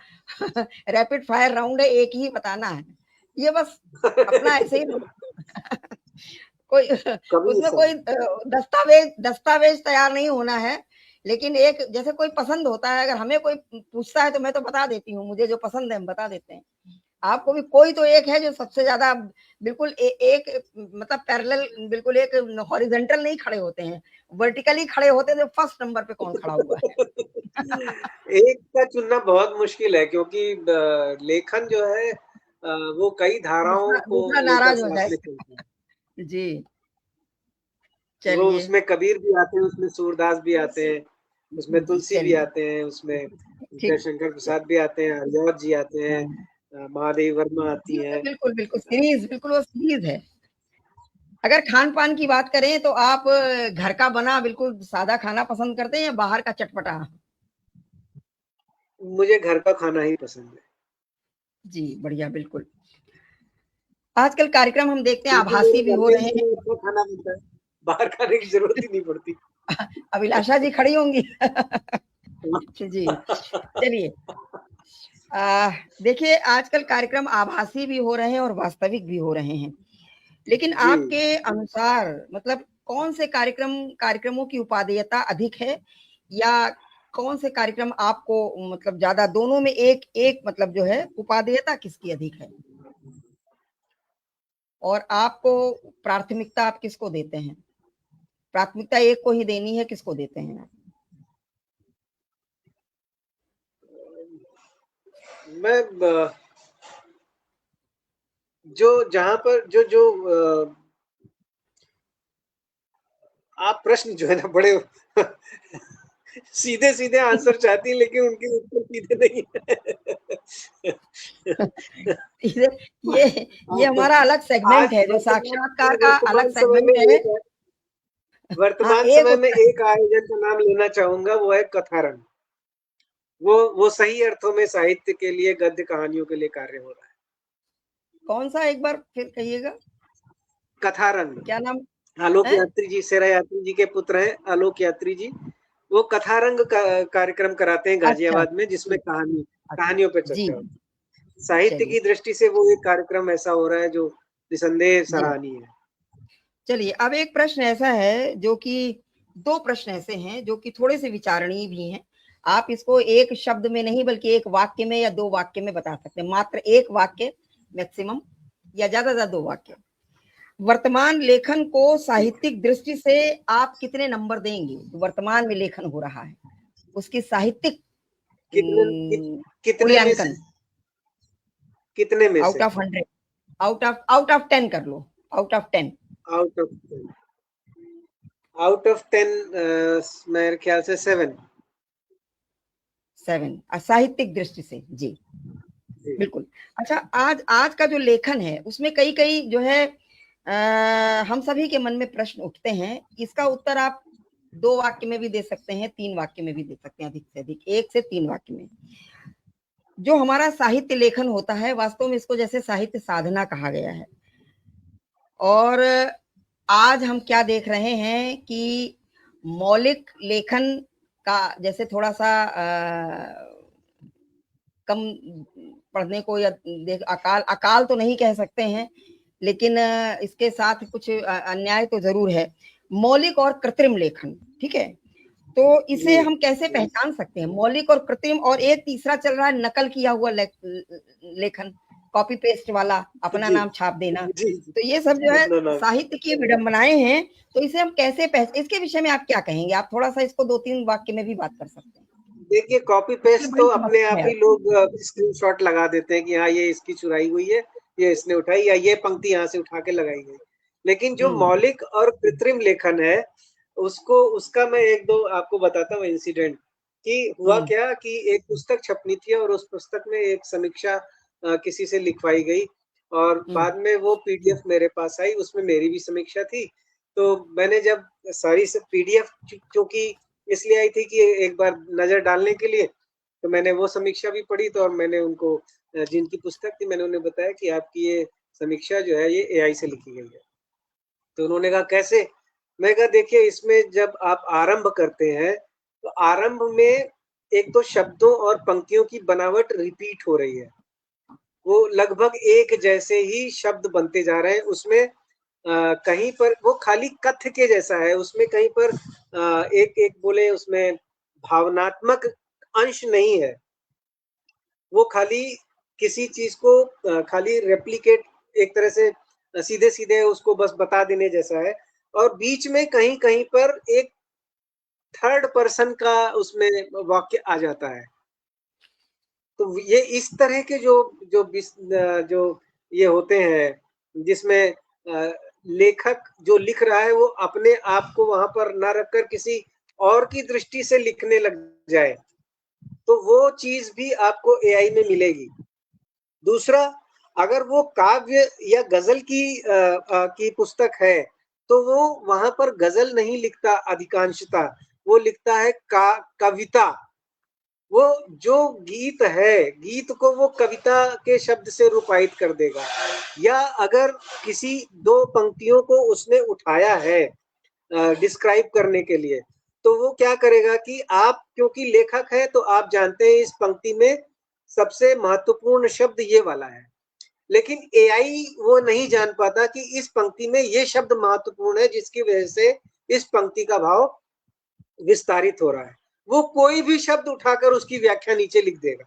रैपिड फायर राउंड है, एक ही बताना है। ये बस अपना ऐसे ही कोई कबीर उसमें कोई साहब। दस्तावेज तैयार नहीं होना है, लेकिन एक जैसे कोई पसंद होता है, अगर हमें कोई पूछता है तो मैं तो बता देती हूँ, मुझे जो पसंद है हम बता देते हैं। आपको भी कोई तो एक है जो सबसे ज्यादा बिल्कुल एक मतलब पैरेलल, बिल्कुल एक हॉरिजॉन्टल नहीं खड़े होते हैं, वर्टिकली खड़े होते हैं, तो फर्स्ट नंबर पे कौन खड़ा हुआ है? एक का चुनना बहुत मुश्किल है, क्योंकि लेखन जो है वो कई धाराओं दूसरा को दूसरा लेकर नाराज हो साथ जाए। में चलता है। जी, वो चलिए। उसमें कबीर भी आते हैं, उसमें सूरदास भी आते हैं, उसमें तुलसी भी चलिए, आते हैं, उसमें ठीक। जयशंकर प्रसाद भी आते हैं, हरिऔध जी आते हैं, हाँ, महादेवी वर्मा आती ठीक है, हैं। बिल्कुल, बिल्कुल सीरीज़, बिल्कुल वो सीरीज़ है। अगर खान-पान की बात करें तो आप घर का बना बिल्कुल सादा खाना पसंद करते हैं या बाहर का चटपटा? मुझे घर का खाना ही पसंद है, जी, बढ़िया, बिल्कुल। आजकल कार्यक्रम हम देखते हैं क्योंकि आभासी मेरे भी घर हो में रहे ही हैं। अपना खाना मिलता है, बाहर खाने की जरूरत ही नहीं पड़ती। अभिलाषा जी खड़ी होंगी। जी, चलिए। अ, देखिए, आजकल कार्यक्रम आभासी भी हो रहे हैं और वास्तविक भी हो रहे हैं। लेकिन जी, आपके अनुसार मतलब कौन से कार्यक्रमों की उपादेयता अधिक है, या कौन से कार्यक्रम आपको मतलब ज़्यादा, दोनों में एक एक मतलब जो है उपादेयता किसकी अधिक है? और आपको प्राथमिकता आप किसको देते हैं? प्राथमिकता एक को ही देनी है, किसको देते हैं आप? मैं जो जहाँ पर जो जो आप प्रश्न जो है ना बड़े सीधे सीधे आंसर चाहती हैं, लेकिन उनके उत्तर सीधे नहीं है। ये ये ये हमारा अलग आज सेगमेंट है, जो साक्षात्कार का अलग वर्तमान समय में सेगमेंट है। हाँ, वर्तमान एक समय में उत्तर। एक आयोजन का नाम लेना चाहूंगा, वो है कथारंग। वो सही अर्थों में साहित्य के लिए, गद्य कहानियों के लिए कार्य हो रहा है। कौन सा, एक बार फिर कहिएगा? कथारंग, क्या नाम आलोक है? यात्री जी, सेरा यात्री जी के पुत्र हैं आलोक यात्री जी। वो कथारंग का कार्यक्रम कराते हैं अच्छा, गाजियाबाद में, जिसमें ठीक, अच्छा, कहानियों पे जी, चर्चा होती है। साहित्य चलिए, की दृष्टि से वो एक कार्यक्रम ऐसा हो रहा है जो निसंदेह जी। सराहनीय है। चलिए, अब एक प्रश्न ऐसा है जो कि दो प्रश्न ऐसे हैं जो कि थोड़े से विचारणीय भी हैं। आप इसको एक शब्द में नहीं बल्कि एक वाक्य में या दो वाक्य में बता सकते हैं, मात्र एक वाक्य मैक्सिमम, या ज्यादा से ज्यादा दो वाक्य। वर्तमान लेखन को साहित्यिक दृष्टि से आप कितने नंबर देंगे? वर्तमान में लेखन हो रहा है, उसकी साहित्यिक कितने में से? मूल्यांकन कितने में आउट से? ऑफ 100, आउट ऑफ 10 कर लो, आउट ऑफ 10। आउट ऑफ 10 मेरे ख्याल से 7 साहित्यिक दृष्टि से। जी बिल्कुल। अच्छा, आज का जो लेखन है उसमें कई कई जो है हम सभी के मन में प्रश्न उठते हैं। इसका उत्तर आप दो वाक्य में भी दे सकते हैं, तीन वाक्य में भी दे सकते हैं, अधिक से अधिक 1 से 3 वाक्य में। जो हमारा साहित्य लेखन होता है, वास्तव में इसको जैसे साहित्य साधना कहा गया है। और आज हम क्या देख रहे हैं कि मौलिक लेखन का जैसे थोड़ा सा कम पढ़ने को, या देख अकाल तो नहीं कह सकते हैं, लेकिन इसके साथ कुछ अन्याय तो जरूर है। मौलिक और कृत्रिम लेखन, ठीक है, तो इसे हम कैसे पहचान सकते हैं, मौलिक और कृत्रिम? और एक तीसरा चल रहा है नकल किया हुआ लेखन, कॉपी पेस्ट वाला, अपना नाम छाप देना। तो ये सब जो है साहित्य की विडंबनाएं हैं। तो इसे हम कैसे इसके विषय में आप क्या कहेंगे? आप थोड़ा सा इसको 2-3 वाक्य में भी बात कर सकते हैं। देखिए, कॉपी पेस्ट तो अपने आप ही लोग स्क्रीनशॉट लगा देते हैं कि हाँ ये इसकी चुराई हुई है, ये इसने उठाई, या ये पंक्ति यहाँ से उठा के लगाई गई। लेकिन जो मौलिक और कृत्रिम लेखन है, उसका मैं एक दो आपको बताता हूँ इंसिडेंट। कि हुआ क्या कि एक पुस्तक छपनी थी और उस पुस्तक में एक समीक्षा किसी से लिखवाई गई, और बाद में वो पीडीएफ मेरे पास आई, उसमें मेरी भी समीक्षा थी। तो मैंने जब सारी पीडीएफ, क्योंकि इसलिए आई थी कि एक बार नजर डालने के लिए, तो मैंने वो समीक्षा भी पढ़ी। तो और मैंने उनको, जिनकी पुस्तक थी, मैंने उन्हें बताया कि आपकी ये समीक्षा जो है ये एआई से लिखी गई है। तो उन्होंने कहा कैसे? मैं कहा देखिए, इसमें जब आप आरंभ करते हैं तो आरंभ में एक तो शब्दों और पंक्तियों की बनावट रिपीट हो रही है, वो लगभग एक जैसे ही शब्द बनते जा रहे हैं। उसमें कहीं पर वो खाली कथ्य के जैसा है, उसमें कहीं पर एक एक बोले उसमें भावनात्मक अंश नहीं है। वो खाली किसी चीज को खाली रेप्लिकेट, एक तरह से सीधे सीधे उसको बस बता देने जैसा है। और बीच में कहीं कहीं पर एक थर्ड पर्सन का उसमें वाक्य आ जाता है। तो ये इस तरह के जो ये होते हैं, जिसमें लेखक जो लिख रहा है वो अपने आप को वहां पर न रखकर किसी और की दृष्टि से लिखने लग जाए, तो वो चीज भी आपको एआई में मिलेगी। दूसरा, अगर वो काव्य या गजल की पुस्तक है, तो वो वहां पर गजल नहीं लिखता अधिकांशतः, वो लिखता है कविता। वो जो गीत है, गीत को वो कविता के शब्द से रूपायित कर देगा। या अगर किसी दो पंक्तियों को उसने उठाया है डिस्क्राइब करने के लिए, तो वो क्या करेगा कि आप क्योंकि लेखक है तो आप जानते हैं इस पंक्ति में सबसे महत्वपूर्ण शब्द ये वाला है, लेकिन एआई वो नहीं जान पाता कि इस पंक्ति में ये शब्द महत्वपूर्ण है जिसकी वजह से इस पंक्ति का भाव विस्तारित हो रहा है। वो कोई भी शब्द उठाकर उसकी व्याख्या नीचे लिख देगा।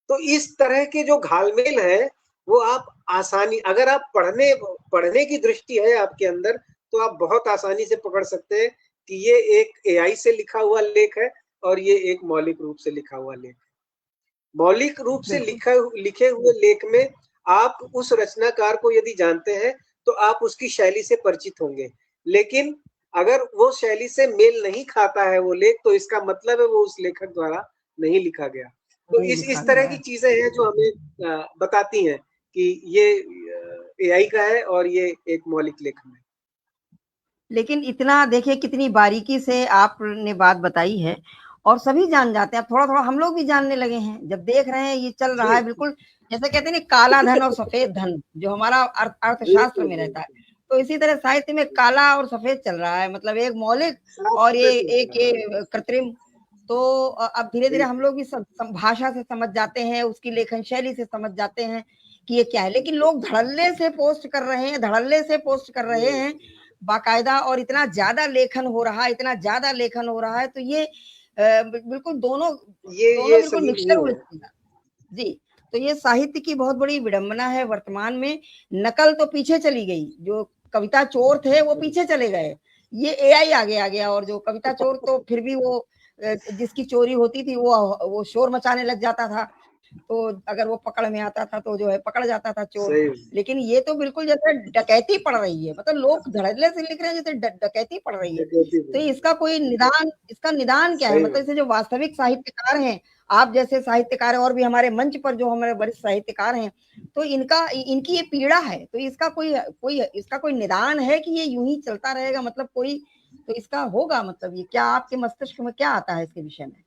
तो इस तरह के जो घालमेल है, वो आप आसानी, अगर आप पढ़ने की दृष्टि है आपके अंदर, तो आप बहुत आसानी से पकड़ सकते हैं कि ये एक एआई से लिखा हुआ लेख है और ये एक मौलिक रूप से लिखा हुआ लेख। मौलिक रूप से लिखे हुए लेख में आप उस रचनाकार को यदि जानते हैं तो आप उसकी शैली से परिचित होंगे। लेकिन अगर वो शैली से मेल नहीं खाता है वो लेख, तो इसका मतलब है वो उस लेखक द्वारा नहीं लिखा गया। तो इस तरह की चीजें हैं जो हमें बताती हैं कि ये एआई का है और ये एक मौलिक लेखन है। लेकिन इतना देखिए कितनी बारीकी से आपने बात बताई है, और सभी जान जाते हैं। थोड़ा थोड़ा हम लोग भी जानने लगे हैं जब देख रहे हैं ये चल रहा है। बिल्कुल जैसे कहते हैं ना, काला धन और सफेद धन जो हमारा अर्थशास्त्र में रहता है, तो इसी तरह साहित्य में काला और सफेद चल रहा है, मतलब एक मौलिक और ये एक कृत्रिम। तो अब धीरे धीरे हम लोग भी सब भाषा से समझ जाते हैं, उसकी लेखन शैली से समझ जाते हैं कि ये क्या है। लेकिन लोग धड़ल्ले से पोस्ट कर रहे हैं, धड़ल्ले से पोस्ट कर रहे हैं, बाकायदा और इतना ज्यादा लेखन हो रहा है, इतना ज्यादा लेखन हो रहा है, तो ये बिल्कुल दोनों ये बिल्कुल सही मिक्सचर नहीं हुए है। जी। तो ये साहित्य की बहुत बड़ी विडंबना है वर्तमान में। नकल तो पीछे चली गई, जो कविता चोर थे वो पीछे चले गए, ये एआई आगे आ गया। और जो कविता चोर तो फिर भी वो जिसकी चोरी होती थी वो शोर मचाने लग जाता था, तो अगर वो पकड़ में आता था तो जो है पकड़ जाता था चोर। सही। लेकिन ये तो बिल्कुल जैसे डकैती पड़ रही है, मतलब लोग धड़ल्ले से लिख रहे हैं जैसे डकैती पड़ रही है। तो इसका निदान क्या है? सही मतलब में। इसे जो वास्तविक साहित्यकार हैं, आप जैसे साहित्यकार और भी हमारे मंच पर जो हमारे वरिष्ठ साहित्यकार हैं, तो इनकी ये पीड़ा है, तो इसका कोई निदान है कि ये यूं ही चलता रहेगा? मतलब कोई तो इसका होगा, मतलब ये क्या आपके मस्तिष्क में क्या आता है इसके विषय में?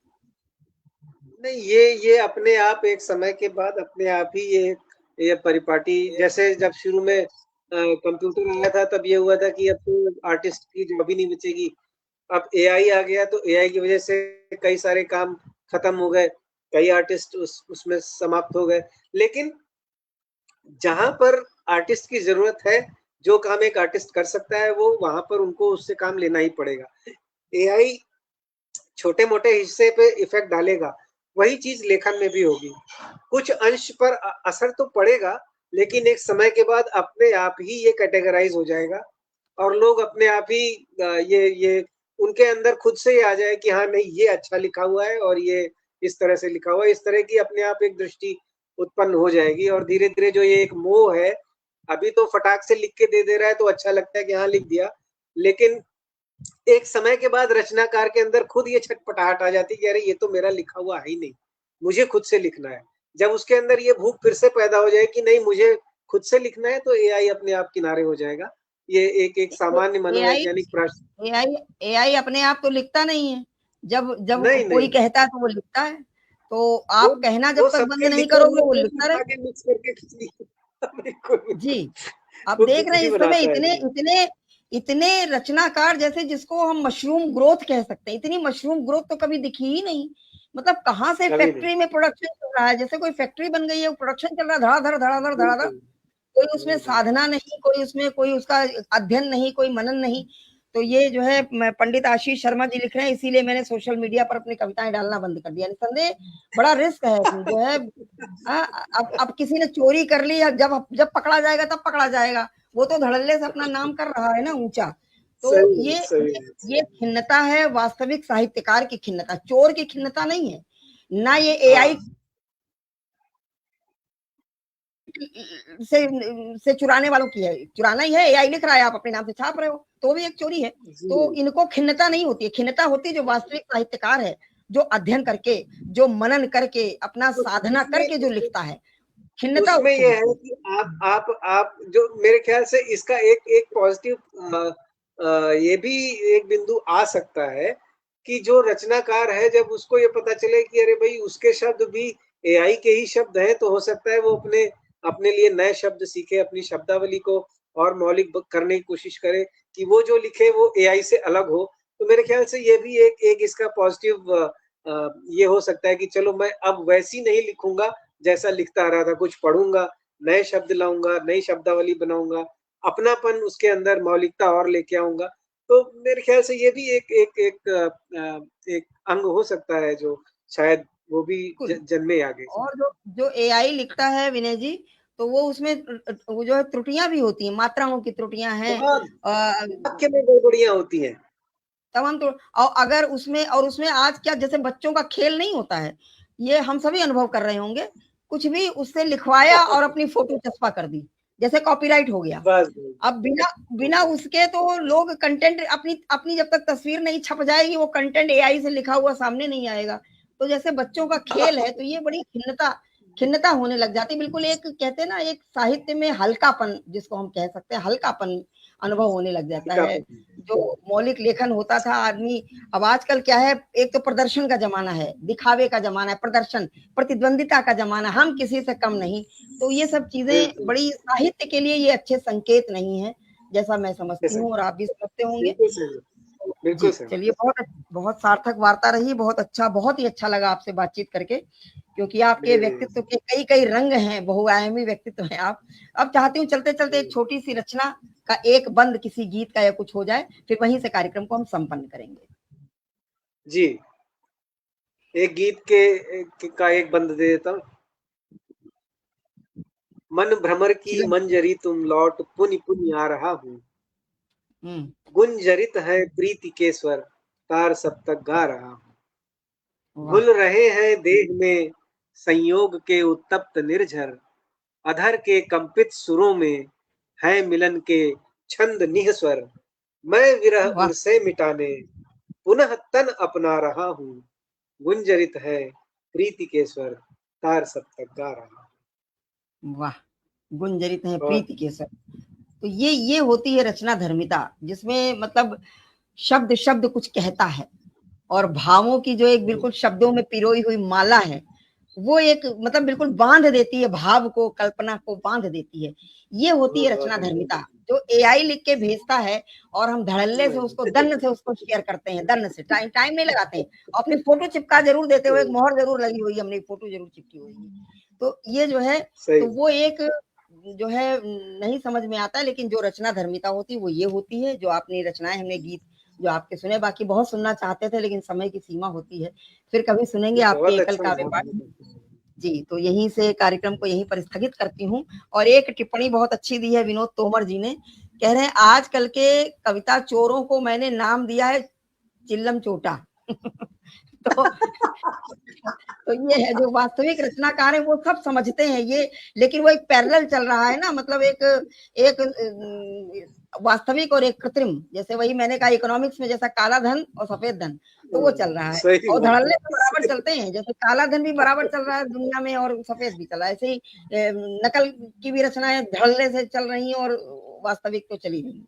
नहीं, ये अपने आप एक समय के बाद अपने आप ही ये परिपाटी, जैसे जब शुरू में कंप्यूटर आया था तब ये हुआ था कि अब तो आर्टिस्ट की जॉब ही नहीं बचेगी। अब एआई आ गया तो एआई की वजह से कई सारे काम खत्म हो गए, कई आर्टिस्ट उसमें समाप्त हो गए। लेकिन जहां पर आर्टिस्ट की जरूरत है, जो काम एक आर्टिस्ट कर सकता है, वो वहां पर उनको उससे काम लेना ही पड़ेगा। एआई छोटे मोटे हिस्से पे इफेक्ट डालेगा, वही चीज लेखन में भी होगी। कुछ अंश पर असर तो पड़ेगा, लेकिन एक समय के बाद अपने आप ही ये कैटेगराइज हो जाएगा और लोग अपने आप ही ये उनके अंदर खुद से ही आ जाए कि हाँ नहीं ये अच्छा लिखा हुआ है और ये इस तरह से लिखा हुआ है। इस तरह की अपने आप एक दृष्टि उत्पन्न हो जाएगी और धीरे धीरे जो ये एक मोह है, अभी तो फटाक से लिख के दे दे रहा है तो अच्छा लगता है कि हाँ लिख दिया, लेकिन एक समय के बाद रचनाकार के अंदर खुद ये छटपटाहट आ जाती है कि अरे ये तो मेरा लिखा हुआ है ही नहीं, मुझे खुद से लिखना है। जब उसके अंदर ये भूख फिर से पैदा हो जाए कि नहीं मुझे खुद से लिखना है, तो एआई अपने आप किनारे हो जाएगा। ये एक सामान्य एआई मनोवैज्ञानिक प्रश्न। एआई एआई अपने आप तो लिखता नहीं है, जब जब नहीं कोई नहीं, कहता है तो वो लिखता है। तो वो आप कहना जब वो तक बंद सबके नहीं लिखे हुए करोगे वो को लिखता उठा रहे। के मिक्स करके खिचड़ी बिल्कुल जी। बिल्कुल, आप वो देख रहे हैं खिचड़ी इस समय बनाता है इतने एकदम। इतने इतने रचनाकार, जैसे जिसको हम मशरूम ग्रोथ कह सकते हैं, इतनी मशरूम ग्रोथ तो कभी दिखी ही नहीं। मतलब कहाँ से कभी नहीं। फैक्ट्री में प्रोडक्शन चल रहा है, जैसे कोई फैक्ट्री बन गई है, वो प्रोडक्शन चल रहा है धड़ाधड़ धड़ाधड़ धड़ाधड़। बिल्कुल। कोई उसमें साधना नहीं, कोई उसमें कोई उसका अध्ययन नहीं, कोई मनन नहीं। तो ये जो है पंडित आशीष शर्मा जी लिख रहे हैं, इसीलिए मैंने सोशल मीडिया पर अपनी कविताएं डालना बंद कर दिया। निसंदेह बड़ा रिस्क है जो है। अब किसी ने चोरी कर ली, जब जब पकड़ा जाएगा तब पकड़ा जाएगा। वो तो धड़ल्ले से अपना नाम कर रहा है ना ऊंचा। तो सही है, ये सही ये है। ये खिन्नता है, वास्तविक साहित्यकार की खिन्नता, चोर की खिन्नता नहीं है ना। ये एआई हाँ से से चुराने वालों की है, चुराना ही है। एआई लिख रहा है, आप अपने नाम से छाप रहे हो, तो भी एक चोरी है। जी। तो इनको खिन्नता नहीं होती है, खिन्नता होती है जो वास्तविक साहित्यकार है, जो अध्ययन करके, जो मनन करके, अपना तो साधना उसमें करके जो लिखता है, खिन्नता उसमें उसको ये होती है है। कि आप जो मेरे ख्याल से इसका एक एक पॉजिटिव ये भी एक बिंदु आ सकता है कि जो रचनाकार है जब उसको ये पता चले कि अरे भाई उसके शब्द भी एआई के ही शब्द हैं, तो हो सकता है वो अपने अपने लिए नए शब्द सीखे, अपनी शब्दावली को और मौलिक करने की कोशिश करे कि वो जो लिखे वो एआई से अलग हो। तो मेरे ख्याल से ये भी एक एक इसका पॉजिटिव ये हो सकता है कि चलो मैं अब वैसी नहीं लिखूंगा जैसा लिखता आ रहा था, कुछ पढ़ूंगा, नए शब्द लाऊंगा, नई शब्दावली बनाऊंगा, अपनापन उसके अंदर मौलिकता और लेके आऊंगा। तो मेरे ख्याल से ये भी एक अंग हो सकता है जो शायद वो भी बिल्कुल। जन्मे आगे से। और जो जो एआई लिखता है विनय जी, तो वो उसमें वो जो है त्रुटियां भी होती हैं, मात्राओं की त्रुटियां हैं। बहुत वाक्य में गड़बड़ियां होती हैं। तमाम तो, और उसमें आज क्या, जैसे बच्चों का खेल नहीं होता है, ये हम सभी अनुभव कर रहे होंगे। कुछ भी उससे लिखवाया और अपनी फोटो चस्पा कर दी, जैसे कॉपीराइट हो गया। बस अब बिना बिना उसके तो लोग कंटेंट, अपनी अपनी जब तक तस्वीर नहीं छप जाएगी, वो कंटेंट एआई से लिखा हुआ सामने नहीं आएगा। तो जैसे बच्चों का खेल है, तो ये बड़ी खिन्नता खिन्नता होने लग जाती है। बिल्कुल एक कहते हैं ना, एक साहित्य में हल्कापन, जिसको हम कह सकते हैं हल्कापन, अनुभव होने लग जाता है। जो मौलिक लेखन होता था आदमी, अब आजकल क्या है, एक तो प्रदर्शन का जमाना है, दिखावे का जमाना है, प्रदर्शन, प्रतिद्वंदिता का जमाना, हम किसी से कम नहीं। तो ये सब चीजें बिल्कुल बड़ी साहित्य के लिए ये अच्छे संकेत नहीं है, जैसा मैं समझती हूँ और आप भी समझते होंगे। बिल्कुल सही, जी, बिल्कुल सही। चलिए, बहुत बहुत सार्थक वार्ता रही, बहुत अच्छा, बहुत ही अच्छा लगा आपसे बातचीत करके, क्योंकि आपके व्यक्तित्व के कई कई रंग हैं, बहुआयामी व्यक्तित्व हैं आप। अब चाहती हूँ चलते चलते एक छोटी सी रचना का एक बंद किसी गीत का या कुछ हो जाए, फिर वहीं से कार्यक्रम को हम संपन्न करेंगे। जी, एक गीत का एक बंद दे देता हूँ। मन भ्रमर की मंजरी तुम लौट, पुनि पुनि आ रहा हूँ। गुंजरित है प्रीति के स्वर, तार सब तक गा रहा हूँ। घुल रहे हैं देह में संयोग के उत्तप्त निर्झर, अधर के कंपित सुरों में है मिलन के छंद निःस्वर। मैं विरह उर्से मिटाने पुनः तन अपना रहा हूँ। गुंजरित है प्रीति के स्वर, तार सब तक गा रहा हूँ। वाह, गुंजरित है प्रीति के स्वर। तो ये होती है रचना धर्मिता, जिसमें मतलब शब्द शब्द कुछ कहता है और भावों की जो एक बिल्कुल शब्दों में पिरोई हुई माला है, वो एक मतलब बिल्कुल बांध देती है, भाव को, कल्पना को बांध देती है। ये होती है रचना धर्मिता, जो एआई लिख के भेजता है और हम धड़ल्ले से उसको दन्न से उसको शेयर करते हैं, दन्न से, टाइम नहीं लगाते हैं। अपनी फोटो चिपका जरूर देते हो, एक मोहर जरूर लगी हुई है, हमने फोटो जरूर चिपकी हुई है। तो ये जो है, तो वो एक जो है नहीं समझ में आता है, लेकिन जो रचना धर्मिता होती है वो ये होती है। जो आपने रचनाएं, हमने गीत जो आपके सुने, बाकी बहुत सुनना चाहते थे लेकिन समय की सीमा होती है, फिर कभी सुनेंगे आपके एकल काव्य पाठ। जी, तो यहीं से कार्यक्रम को यहीं पर स्थगित करती हूँ। और एक टिप्पणी बहुत अच्छी दी है विनोद तोमर जी ने, कह रहे हैं आजकल के कविता चोरों को मैंने नाम दिया है चिल्लम चोटा। तो ये है, जो वास्तविक रचनाकार है वो सब समझते हैं ये, लेकिन वो एक पैरेलल चल रहा है ना, मतलब एक वास्तविक और एक कृत्रिम, जैसे वही मैंने कहा इकोनॉमिक्स में जैसा काला धन और सफेद धन, तो वो चल रहा है। और धड़ल्ले तो बराबर चलते हैं, जैसे काला धन भी बराबर चल रहा है दुनिया में और सफेद भी चल रहा है, ऐसे ही नकल की भी रचनाएं धड़ल्ले से चल रही हैं और वास्तविक तो चली रही।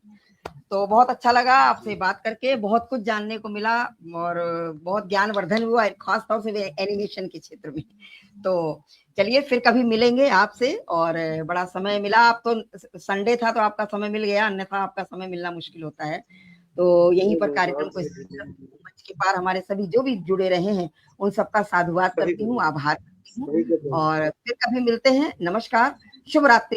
तो बहुत अच्छा लगा आपसे बात करके, बहुत कुछ जानने को मिला और बहुत ज्ञानवर्धन हुआ, खासतौर से एनिमेशन के क्षेत्र में। तो चलिए फिर कभी मिलेंगे आपसे, और बड़ा समय मिला, आप तो संडे था तो आपका समय मिल गया, अन्यथा आपका समय मिलना मुश्किल होता है। तो यहीं पर कार्यक्रम को मंच के पार हमारे सभी जो भी जुड़े रहे हैं उन सबका साधुवाद करती हूँ, आभार करती हूँ, और फिर कभी मिलते हैं। नमस्कार, शुभ रात्रि।